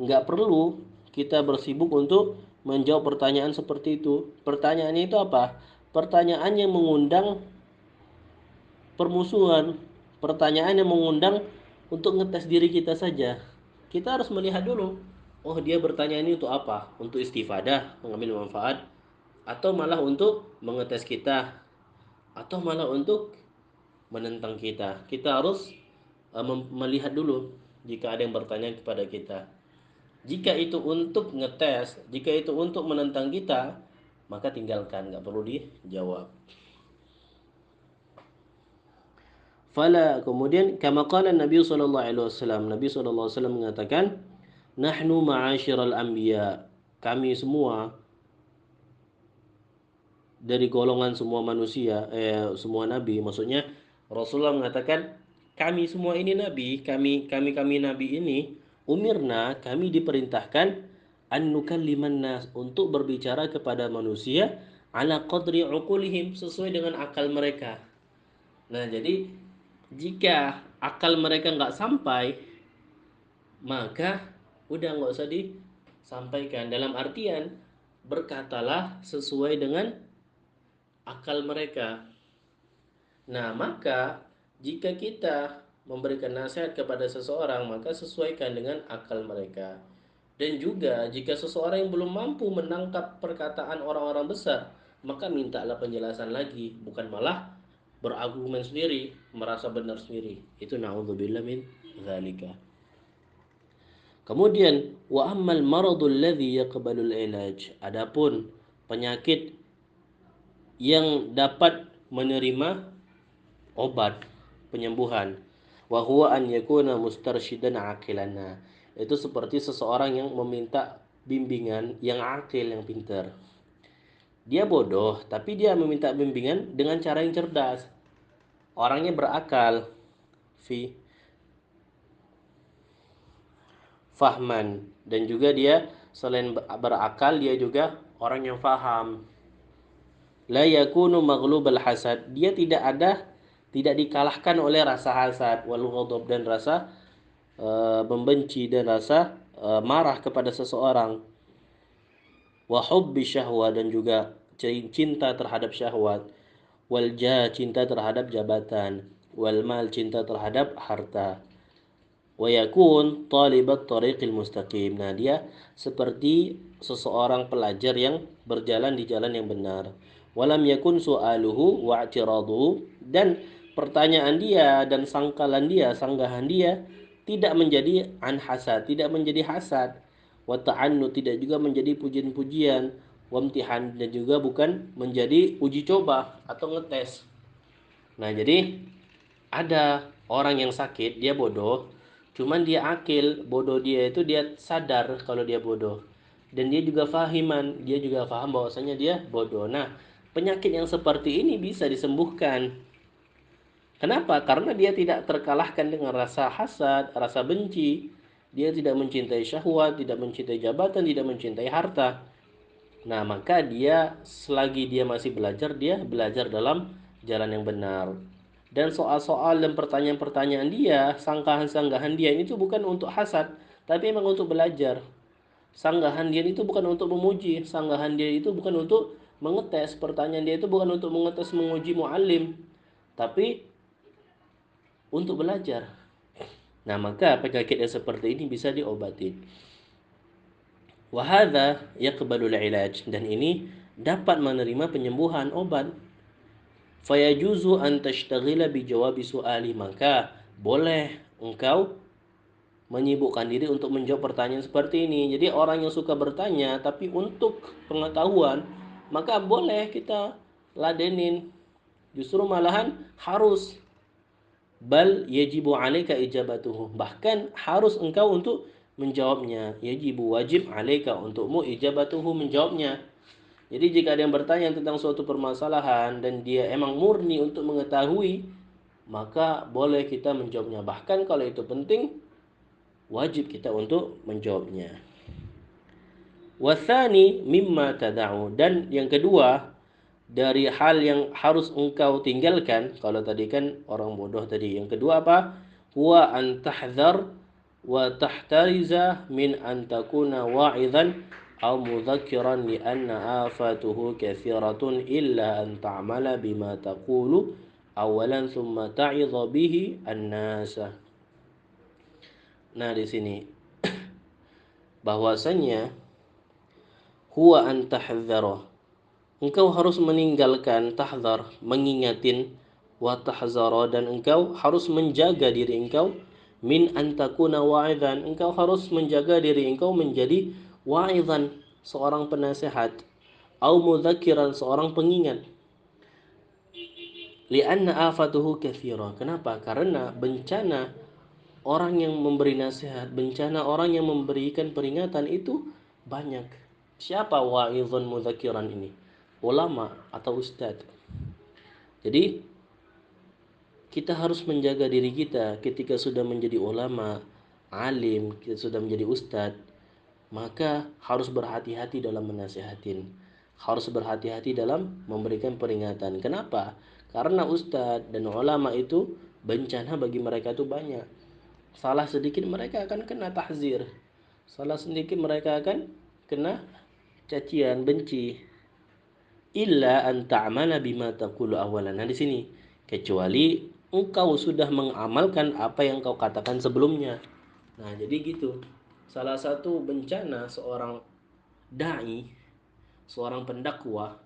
enggak perlu kita bersibuk untuk menjawab pertanyaan seperti itu. Pertanyaannya itu apa? Pertanyaan yang mengundang permusuhan, pertanyaan yang mengundang untuk ngetes diri kita saja. Kita harus melihat dulu, oh dia bertanya ini untuk apa? Untuk istifadah, mengambil manfaat, atau malah untuk mengetes kita, atau malah untuk menentang kita. Kita harus melihat dulu jika ada yang bertanya kepada kita. Jika itu untuk ngetes, jika itu untuk menentang kita, maka tinggalkan, nggak perlu dijawab. Fala, kemudian kama qala Nabi sallallahu alaihi wasallam, Nabi sallallahu alaihi wasallam mengatakan, nahnu ma'asyiral anbiya, kami semua dari golongan semua manusia, semua nabi, maksudnya Rasulullah mengatakan kami semua ini nabi, kami nabi ini umirna, kami diperintahkan an nukalliman nas, untuk berbicara kepada manusia ala qadri uqulihim, sesuai dengan akal mereka. Nah, jadi jika akal mereka nggak sampai, maka udah nggak usah disampaikan. Dalam artian berkatalah sesuai dengan akal mereka. Nah, maka jika kita memberikan nasihat kepada seseorang, maka sesuaikan dengan akal mereka. Dan juga jika seseorang yang belum mampu menangkap perkataan orang-orang besar, maka mintalah penjelasan lagi, bukan malah berargumen sendiri, merasa benar sendiri. Itu naudzubillah min dzalika. Kemudian wa ammal maradul ladzi yaqbalul ilaj. Adapun penyakit yang dapat menerima obat penyembuhan, wa huwa an yakuna mustarsyidan aqilana. Itu seperti seseorang yang meminta bimbingan yang akil, yang pintar. Dia bodoh tapi dia meminta bimbingan dengan cara yang cerdas. Orangnya berakal, fi fahman, dan juga dia selain berakal dia juga orang yang faham. La yakunu maghlubal hasad, dia tidak dikalahkan oleh rasa hasad wal ghadab, dan rasa membenci dan rasa marah kepada seseorang. Wa hubbi syahwa, dan juga cinta terhadap syahwat. Wal jah, cinta terhadap jabatan. Wal mal, cinta terhadap harta. Wa yakun talibat tariqil mustaqim. Nah, dia seperti seseorang pelajar yang berjalan di jalan yang benar. Walam yakun su'aluhu wa i'tiraduhu, dan pertanyaan dia dan sangkalan dia, sanggahan dia tidak menjadi an hasad, tidak menjadi hasad. Wa ta'annu, tidak juga menjadi pujian-pujian. Wa imtihan, dan juga bukan menjadi uji coba atau ngetes. Nah, jadi ada orang yang sakit, dia bodoh, cuman dia akil, bodoh dia itu dia sadar kalau dia bodoh. Dan dia juga fahiman, dia juga paham bahwasanya dia bodoh. Nah, penyakit yang seperti ini bisa disembuhkan. Kenapa? Karena dia tidak terkalahkan dengan rasa hasad, rasa benci. Dia tidak mencintai syahwat, tidak mencintai jabatan, tidak mencintai harta. Nah, maka dia selagi dia masih belajar, dia belajar dalam jalan yang benar. Dan soal-soal dan pertanyaan-pertanyaan dia, sanggahan-sanggahan dia ini tuh bukan untuk hasad, tapi memang untuk belajar. Sanggahan dia itu bukan untuk memuji, sanggahan dia itu bukan untuk mengetes, pertanyaan dia itu bukan untuk mengetes, menguji muallim, tapi untuk belajar. Nah, maka penyakit yang seperti ini bisa diobati. Wahada yaqbalul ilaj, dan ini dapat menerima penyembuhan obat. Fayajuzu an tashtaghila bijawabi su'ali, maka boleh engkau menyibukkan diri untuk menjawab pertanyaan seperti ini. Jadi orang yang suka bertanya tapi untuk pengetahuan, maka boleh kita ladenin. Justru malahan harus, bal yajibu alaika ijabatuhu, bahkan harus engkau untuk menjawabnya. Yajibu, wajib, alaika, untukmu, ijabatuhu, menjawabnya. Jadi jika ada yang bertanya tentang suatu permasalahan dan dia emang murni untuk mengetahui, maka boleh kita menjawabnya. Bahkan kalau itu penting, wajib kita untuk menjawabnya. Wathani mimma tada'u, dan yang kedua dari hal yang harus engkau tinggalkan, kalau tadi kan orang bodoh tadi, yang kedua apa? Huwa an tahdzar wa tahtariza min an takuna wa'idhan aw mudzakiran li anna afatuhu katsiratun illa an ta'mala bima taqulu awalan thumma ta'idha bihi an-nasa. Nah, di sini bahwasanya huwa an tahdzara, engkau harus meninggalkan, tahzar, mengingatin, wa tahzara, dan engkau harus menjaga diri engkau, min antakuna wa'idhan, engkau harus menjaga diri engkau menjadi wa'idhan, seorang penasehat, au mudzakiran, seorang pengingat. Lianna afatuhu katsira. Kenapa? Karena bencana orang yang memberi nasihat, bencana orang yang memberikan peringatan itu banyak. Siapa wa'idhan mudzakiran ini? Ulama atau ustadz. Jadi kita harus menjaga diri kita ketika sudah menjadi ulama, alim, kita sudah menjadi ustadz, maka harus berhati-hati dalam menasihatin. Harus berhati-hati dalam memberikan peringatan. Kenapa? Karena ustadz dan ulama itu bencana bagi mereka itu banyak. Salah sedikit mereka akan kena tahzir. Salah sedikit mereka akan kena cacian, benci. illa an ta'mala bima taqulu awalan. Nah, di sini kecuali engkau sudah mengamalkan apa yang kau katakan sebelumnya. Nah, jadi gitu. Salah satu bencana seorang dai, seorang pendakwah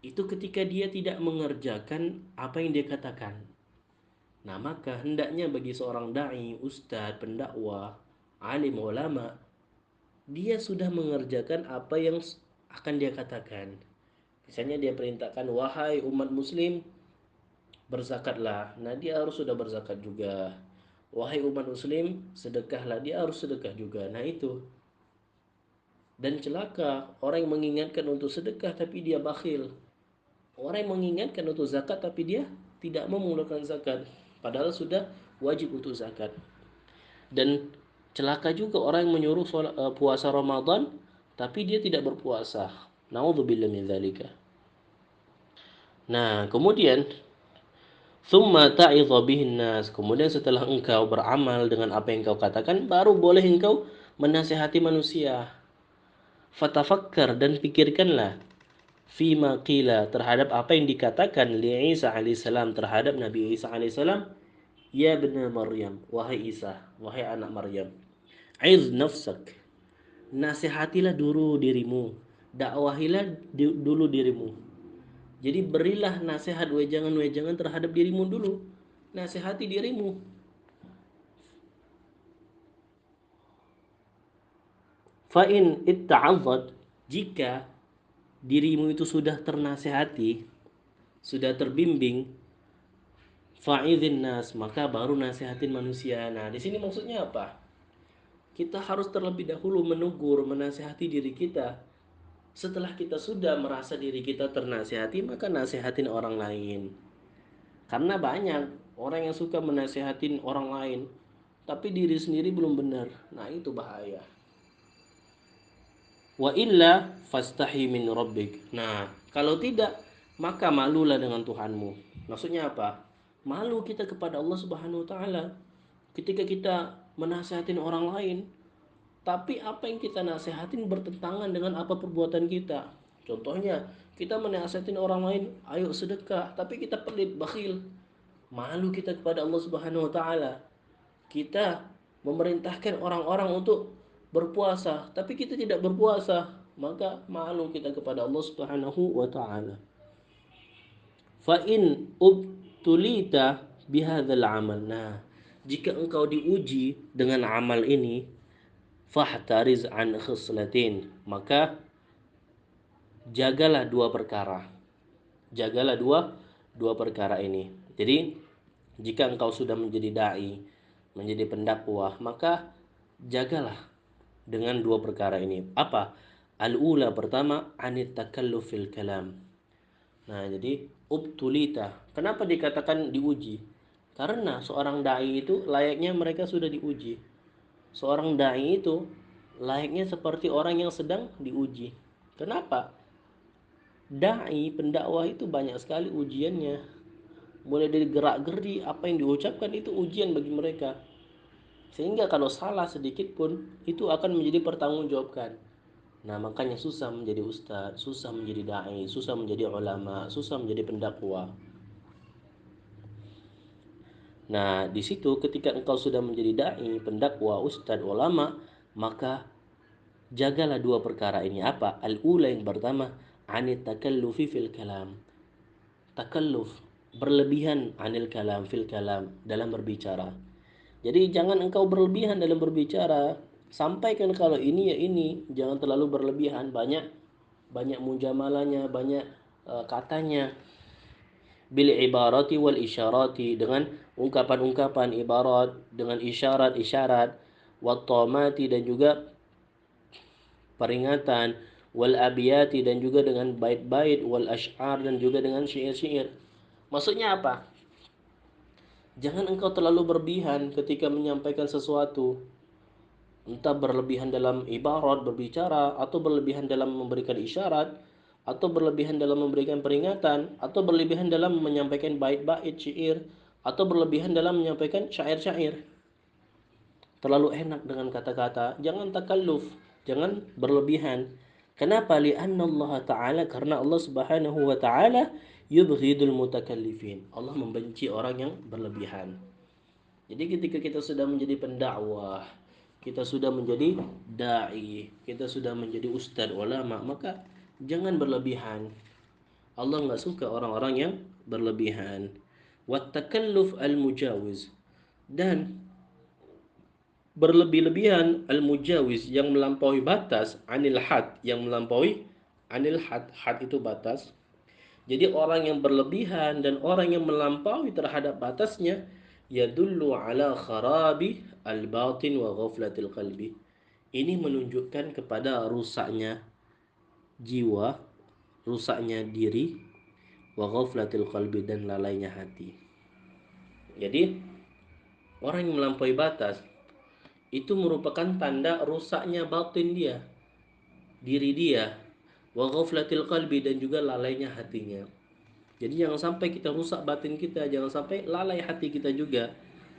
itu ketika dia tidak mengerjakan apa yang dia katakan. Nah, maka hendaknya bagi seorang dai, ustadz, pendakwah, alim ulama, dia sudah mengerjakan apa yang akan dia katakan. Misalnya dia perintahkan, wahai umat muslim, berzakatlah. Nah, dia harus sudah berzakat juga. Wahai umat muslim, sedekahlah. Dia harus sedekah juga. Nah, itu. Dan celaka orang yang mengingatkan untuk sedekah tapi dia bakhil. Orang yang mengingatkan untuk zakat tapi dia tidak mau mengeluarkan zakat. Padahal sudah wajib untuk zakat. Dan celaka juga orang yang menyuruh puasa Ramadan tapi dia tidak berpuasa. Nauzubillah min dzalika. Nah, kemudian thumma ta'idha bihin nas. Kemudian setelah engkau beramal dengan apa yang kau katakan, baru boleh engkau menasihati manusia. Fatafakkar dan pikirkanlah fima qila terhadap apa yang dikatakan li Isa alaihissalam terhadap Nabi Isa alaihissalam, ya benar Maryam, wahai Isa, wahai anak Maryam. Aiz nafsak, nasihatilah dulu dirimu, dakwahilah dulu dirimu. Jadi berilah nasihat wejangan-wejangan terhadap dirimu dulu. Nasihati dirimu. Fa'in itta'adzat, jika dirimu itu sudah ternasihati, sudah terbimbing, fa'idhin nas, maka baru nasihatin manusia. Nah, di sini maksudnya apa? Kita harus terlebih dahulu menegur, menasihati diri kita. Setelah kita sudah merasa diri kita ternasihati, maka nasihatin orang lain. Karena banyak orang yang suka menasihatin orang lain, tapi diri sendiri belum benar. Nah, itu bahaya. Wa illa fastahi min rabbik. Nah, kalau tidak, maka malulah dengan Tuhanmu. Maksudnya apa? Malu kita kepada Allah Subhanahu wa taala ketika kita menasihatin orang lain, tapi apa yang kita nasihatin bertentangan dengan apa perbuatan kita. Contohnya, kita menasihatin orang lain, ayo sedekah, tapi kita pelit, bakhil. Malu kita kepada Allah Subhanahu wa taala. Kita memerintahkan orang-orang untuk berpuasa, tapi kita tidak berpuasa, maka malu kita kepada Allah Subhanahu wa taala. Fa in ubtulita bihadzal amal. Nah, jika engkau diuji dengan amal ini, fahtariz an khislatin, maka jagalah dua perkara. Jagalah dua perkara ini. Jadi, jika engkau sudah menjadi dai, menjadi pendakwah, maka jagalah dengan dua perkara ini. Apa? Al-ula pertama, anit takallufil kalam. Nah, jadi ubtulita. Kenapa dikatakan diuji? Karena seorang dai itu layaknya mereka sudah diuji. Seorang dai itu layaknya seperti orang yang sedang diuji. Kenapa? Dai, pendakwah itu banyak sekali ujiannya. Mulai dari gerak-geri, apa yang diucapkan itu ujian bagi mereka. Sehingga kalau salah sedikit pun itu akan menjadi pertanggungjawabkan. Nah, makanya susah menjadi ustadz, susah menjadi dai, susah menjadi ulama, susah menjadi pendakwah. Nah, di situ ketika engkau sudah menjadi dai, pendakwah, ustadz, ulama, maka jagalah dua perkara ini. Apa? Al-ula yang pertama, anit takallufi fil kalam. Takalluf, berlebihan anil kalam fil kalam, dalam berbicara. Jadi jangan engkau berlebihan dalam berbicara. Sampaikan kalau ini ya ini, jangan terlalu berlebihan. Banyak mujamalanya, banyak katanya. Bil ibarati wal isyarati, dengan ungkapan-ungkapan ibarat, dengan isyarat-isyarat, wat tamati dan juga peringatan, wal abiyati dan juga dengan bait-bait, wal asy'ar dan juga dengan syair-syair. Maksudnya apa? Jangan engkau terlalu berlebihan ketika menyampaikan sesuatu. Entah berlebihan dalam ibarat berbicara, atau berlebihan dalam memberikan isyarat, atau berlebihan dalam memberikan peringatan, atau berlebihan dalam menyampaikan bait-bait syair, atau berlebihan dalam menyampaikan syair-syair. Terlalu enak dengan kata-kata, jangan takalluf, jangan berlebihan. Kenapa? Lianna Allah Ta'ala, karena Allah Subhanahu wa Ta'ala yubghidul mutakallifin. Allah membenci orang yang berlebihan. Jadi ketika kita sudah menjadi pendakwah, kita sudah menjadi dai, kita sudah menjadi ustadz ulama, maka jangan berlebihan. Allah nggak suka orang-orang yang berlebihan. Wattakalluf al-mujawiz, dan berlebih-lebihan al-mujawiz yang melampaui batas, anil had yang melampaui, anil had, had itu batas. Jadi orang yang berlebihan dan orang yang melampaui terhadap batasnya yadullu ala kharabi al-batin wa ghaflatil qalbi. Ini menunjukkan kepada rusaknya jiwa, rusaknya diri, wa ghaflatil qalbi, dan lalainya hati. Jadi orang yang melampaui batas itu merupakan tanda rusaknya batin dia, diri dia, wa ghaflatil qalbi, dan juga lalainya hatinya. Jadi jangan sampai kita rusak batin kita, jangan sampai lalai hati kita juga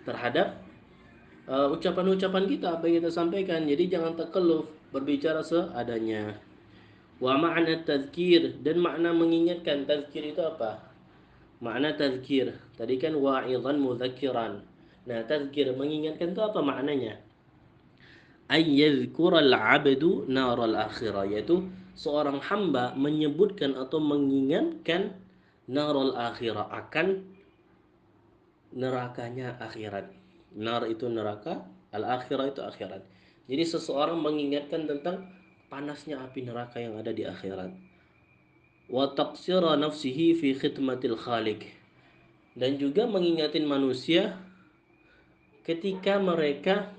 terhadap ucapan-ucapan kita, apa yang kita sampaikan. Jadi jangan takalluf, berbicara seadanya. Wa ma'na tazkir, dan makna mengingatkan. Tazkir itu apa? Makna tazkir tadi kan wa'idhan mudzakiran. Nah, tazkir mengingatkan itu apa maknanya? Ayyadhkural 'abdu naral akhirah, yaitu seorang hamba menyebutkan atau mengingatkan naral akhirah, akan nerakanya akhirat. Nar itu neraka, al akhirah itu akhirat. Jadi seseorang mengingatkan tentang panasnya api neraka yang ada di akhirat. Wa taqsira nafsihi fi khidmatil khaliq, dan juga mengingatin manusia ketika mereka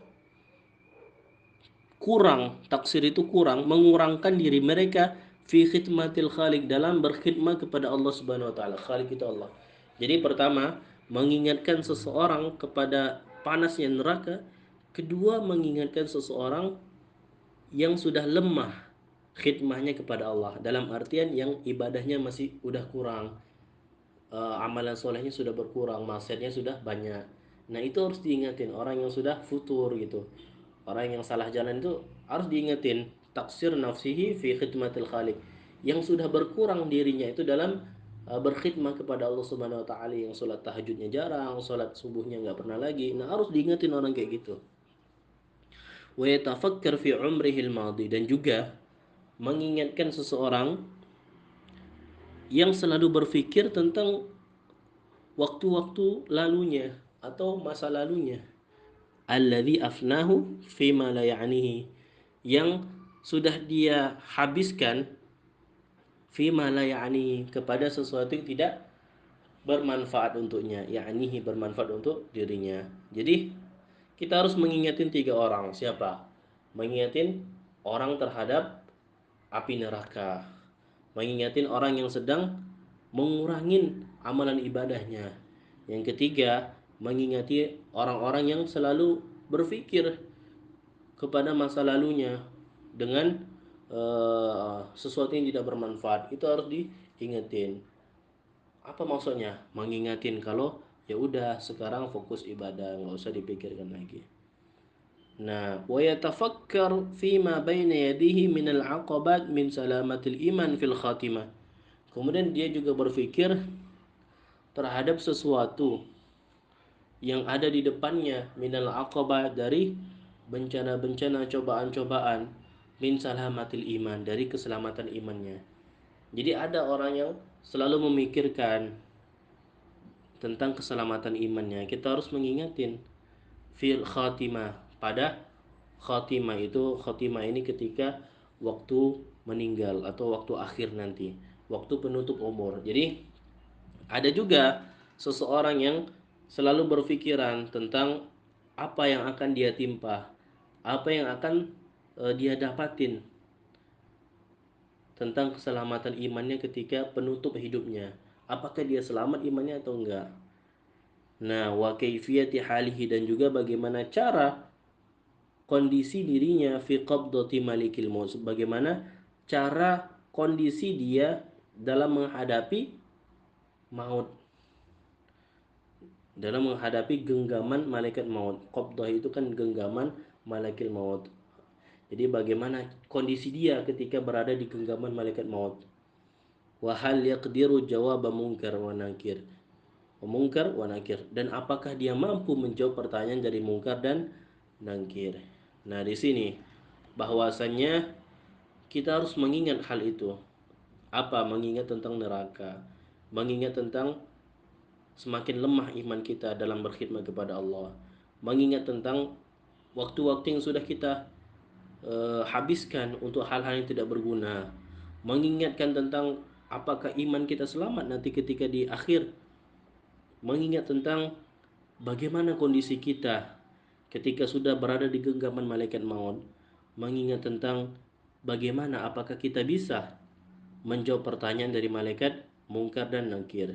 kurang, taksir itu kurang, mengurangkan diri mereka fi khidmatil khaliq, dalam berkhidmat kepada Allah Subhanahu wa taala. Khaliq itu Allah. Jadi pertama, mengingatkan seseorang kepada panasnya neraka. Kedua, mengingatkan seseorang yang sudah lemah khidmahnya kepada Allah, dalam artian yang ibadahnya masih udah kurang, amalan solehnya sudah berkurang, maksiatnya sudah banyak. Nah, itu harus diingatin orang yang sudah futur gitu. Orang yang salah jalan itu harus diingetin, taksir nafsihi fi khidmatil khaliq, yang sudah berkurang dirinya itu dalam berkhidmat kepada Allah Subhanahu wa taala, yang salat tahajudnya jarang, salat subuhnya nggak pernah lagi. Nah, harus diingetin orang kayak gitu. Wa yatafakkar fi umrihi al-madi, dan juga mengingatkan seseorang yang selalu berpikir tentang waktu-waktu lalunya atau masa lalunya. Alladzi afnahu fima la ya'nihi, yang sudah dia habiskan fima la ya'nihi, kepada sesuatu yang tidak bermanfaat untuknya, ya'nihi bermanfaat untuk dirinya. Jadi kita harus mengingatin tiga orang. Siapa? Mengingatin orang terhadap api neraka, mengingatin orang yang sedang mengurangin amalan ibadahnya. Yang ketiga, mengingati orang-orang yang selalu berpikir kepada masa lalunya dengan sesuatu yang tidak bermanfaat. Itu harus diingetin. Apa maksudnya? Mengingatin kalau ya udah sekarang fokus ibadah, nggak usah dipikirkan lagi. Nah, wa yatafakkar fi ma baina yadihi min al-aqabat min salamatil iman fil khatimah. Kemudian dia juga berpikir terhadap sesuatu yang ada di depannya, minal aqabah, dari bencana-bencana, cobaan-cobaan, min salamatil iman, dari keselamatan imannya. Jadi ada orang yang selalu memikirkan tentang keselamatan imannya. Kita harus mengingatin fil khatimah, pada khatimah. Itu khatimah ini ketika waktu meninggal atau waktu akhir nanti, waktu penutup umur. Jadi ada juga seseorang yang selalu berpikiran tentang apa yang akan dia timpa, apa yang akan dia dapatin, tentang keselamatan imannya ketika penutup hidupnya. Apakah dia selamat imannya atau enggak? Nah, wa kaifiyati halihi, dan juga bagaimana cara kondisi dirinya fi qabdati malikil maut, bagaimana cara kondisi dia dalam menghadapi maut, dalam menghadapi genggaman malaikat maut. Qabdah itu kan genggaman malaikat maut. Jadi bagaimana kondisi dia ketika berada di genggaman malaikat maut. Wa hal yaqdiru jawab munkar wa nakir. Mungkar wa nakir, dan apakah dia mampu menjawab pertanyaan dari mungkar dan nakir. Nah, di sini bahwasannya kita harus mengingat hal itu. Apa? Mengingat tentang neraka, mengingat tentang semakin lemah iman kita dalam berkhidmat kepada Allah, mengingat tentang waktu-waktu yang sudah kita habiskan untuk hal-hal yang tidak berguna, mengingatkan tentang apakah iman kita selamat nanti ketika di akhir, mengingat tentang bagaimana kondisi kita ketika sudah berada di genggaman malaikat maut, mengingat tentang bagaimana apakah kita bisa menjawab pertanyaan dari malaikat mungkar dan nakir.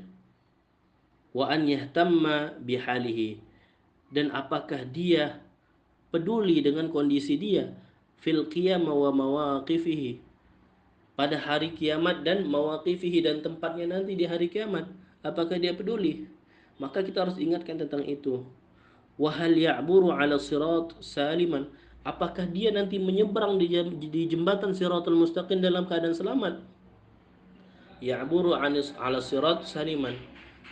Wa an yahtamma bihalihi, dan apakah dia peduli dengan kondisi dia fil qiyamah wa mawaqifihi, pada hari kiamat dan mawaqifihi, dan tempatnya nanti di hari kiamat, apakah dia peduli? Maka kita harus ingatkan tentang itu. Wa hal ya'buru 'ala sirat saliman, apakah dia nanti menyeberang di jembatan Siratul Mustaqim dalam keadaan selamat? Ya'buru 'ala sirat saliman,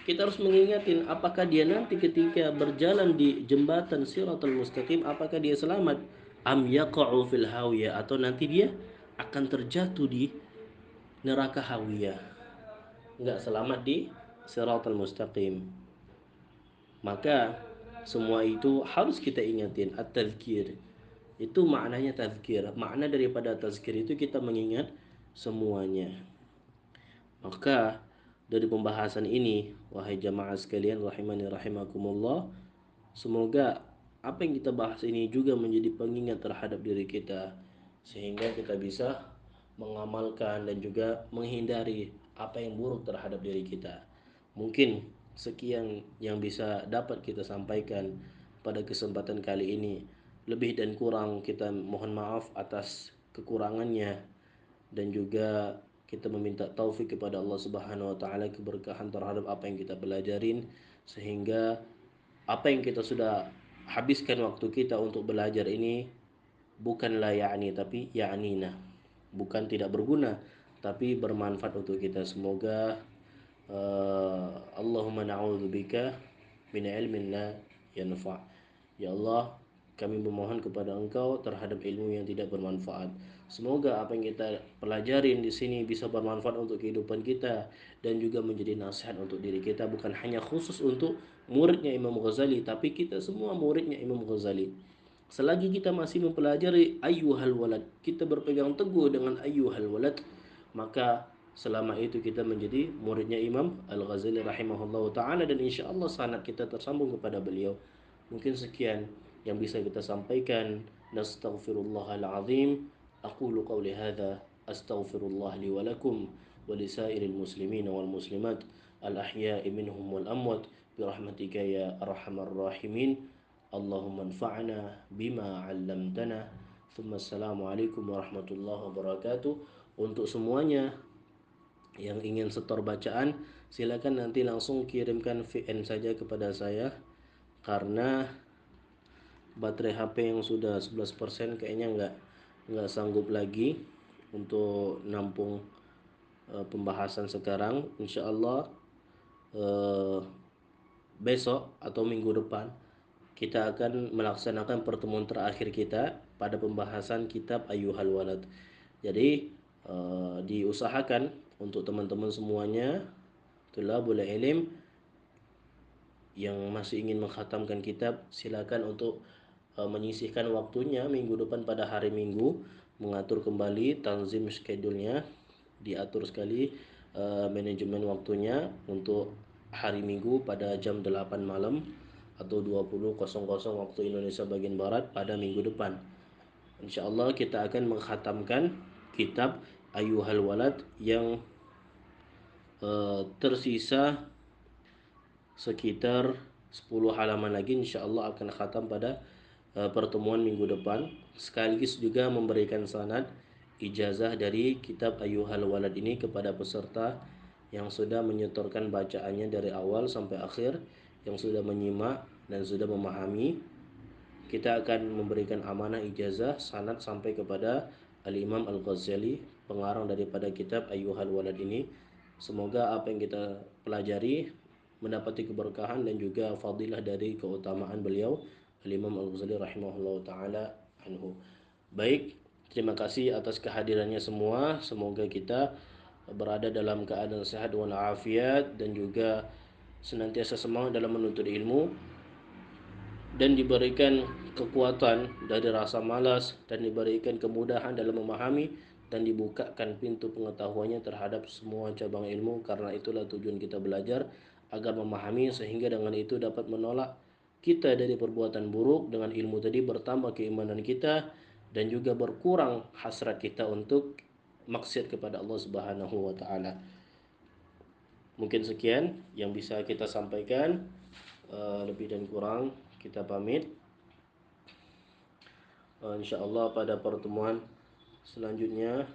kita harus mengingatin apakah dia nanti ketika berjalan di jembatan Siratul Mustaqim apakah dia selamat? Am yaqa'u fil hawiyah, atau nanti dia akan terjatuh di neraka hawiyah, enggak selamat di Siratul Mustaqim. Maka semua itu harus kita ingatin. At-tazkir itu maknanya tazkir. Makna daripada tazkir itu kita mengingat semuanya. Maka dari pembahasan ini, wahai jamaah sekalian rahimani rahimakumullah, semoga apa yang kita bahas ini juga menjadi pengingat terhadap diri kita, sehingga kita bisa mengamalkan dan juga menghindari apa yang buruk terhadap diri kita. Mungkin sekian yang bisa dapat kita sampaikan pada kesempatan kali ini. Lebih dan kurang kita mohon maaf atas kekurangannya, dan juga kita meminta taufik kepada Allah Subhanahu wa taala, keberkahan terhadap apa yang kita pelajarin, sehingga apa yang kita sudah habiskan waktu kita untuk belajar ini bukanlah ya'ni, tapi ya'nina, bukan tidak berguna tapi bermanfaat untuk kita. Semoga Allahumma na'udzubika min ilmin la yanfa'. Ya Allah, kami memohon kepada Engkau terhadap ilmu yang tidak bermanfaat. Semoga apa yang kita pelajarin di sini bisa bermanfaat untuk kehidupan kita dan juga menjadi nasihat untuk diri kita, bukan hanya khusus untuk muridnya Imam Ghazali, tapi kita semua muridnya Imam Ghazali. Selagi kita masih mempelajari ayyuhal walad, kita berpegang teguh dengan ayyuhal walad, maka selama itu kita menjadi muridnya Imam Al-Ghazali rahimahullah ta'ala, dan insya Allah sanad kita tersambung kepada beliau. Mungkin sekian yang bisa kita sampaikan. Nastaghfirullahal azim. Aqulu qawli hadza astaghfirullah li wa lakum wa lisairil muslimin wal muslimat al ahya'i minhum wal amwat bi rahmatika ya arhamar rahimin. Allahumma anfa'na bima 'allamtana. Assalamualaikum warahmatullahi wabarakatuh. Untuk semuanya yang ingin setor bacaan, silakan nanti langsung kirimkan VN saja kepada saya, karena baterai HP yang sudah 11% kayaknya nggak sanggup lagi untuk nampung pembahasan sekarang. Insya Allah besok atau minggu depan kita akan melaksanakan pertemuan terakhir kita pada pembahasan kitab Ayyuhal Walad. Jadi diusahakan untuk teman-teman semuanya, tulabul ilm yang masih ingin mengkhatamkan kitab, silakan untuk menyisihkan waktunya minggu depan pada hari Minggu, mengatur kembali tanzim schedule-nya, diatur sekali manajemen waktunya untuk hari Minggu pada jam 8 malam atau 20.00 waktu Indonesia bagian Barat pada minggu depan. Insya Allah kita akan mengkhatamkan kitab Ayyuhal Walad yang tersisa sekitar 10 halaman lagi. Insya Allah akan khatam pada pertemuan minggu depan, sekaligus juga memberikan sanad ijazah dari kitab Ayyuhal Walad ini kepada peserta yang sudah menyetorkan bacaannya dari awal sampai akhir, yang sudah menyimak dan sudah memahami. kita akan memberikan amanah ijazah sanad sampai kepada Al-Imam Al-Ghazali, pengarang daripada kitab Ayyuhal Walad ini. Semoga apa yang kita pelajari mendapati keberkahan dan juga fadilah dari keutamaan beliau Al-Imam Al-Ghazali rahimahullah taala anhu. Baik, terima kasih atas kehadirannya semua. Semoga kita berada dalam keadaan sehat walafiat dan juga senantiasa semangat dalam menuntut ilmu dan diberikan kekuatan dari rasa malas dan diberikan kemudahan dalam memahami dan dibukakan pintu pengetahuannya terhadap semua cabang ilmu. Karena itulah tujuan kita belajar, agar memahami sehingga dengan itu dapat menolak kita dari perbuatan buruk. Dengan ilmu tadi bertambah keimanan kita dan juga berkurang hasrat kita untuk maksiat kepada Allah Subhanahu wa taala. Mungkin sekian yang bisa kita sampaikan. Lebih dan kurang kita pamit. InsyaAllah pada pertemuan selanjutnya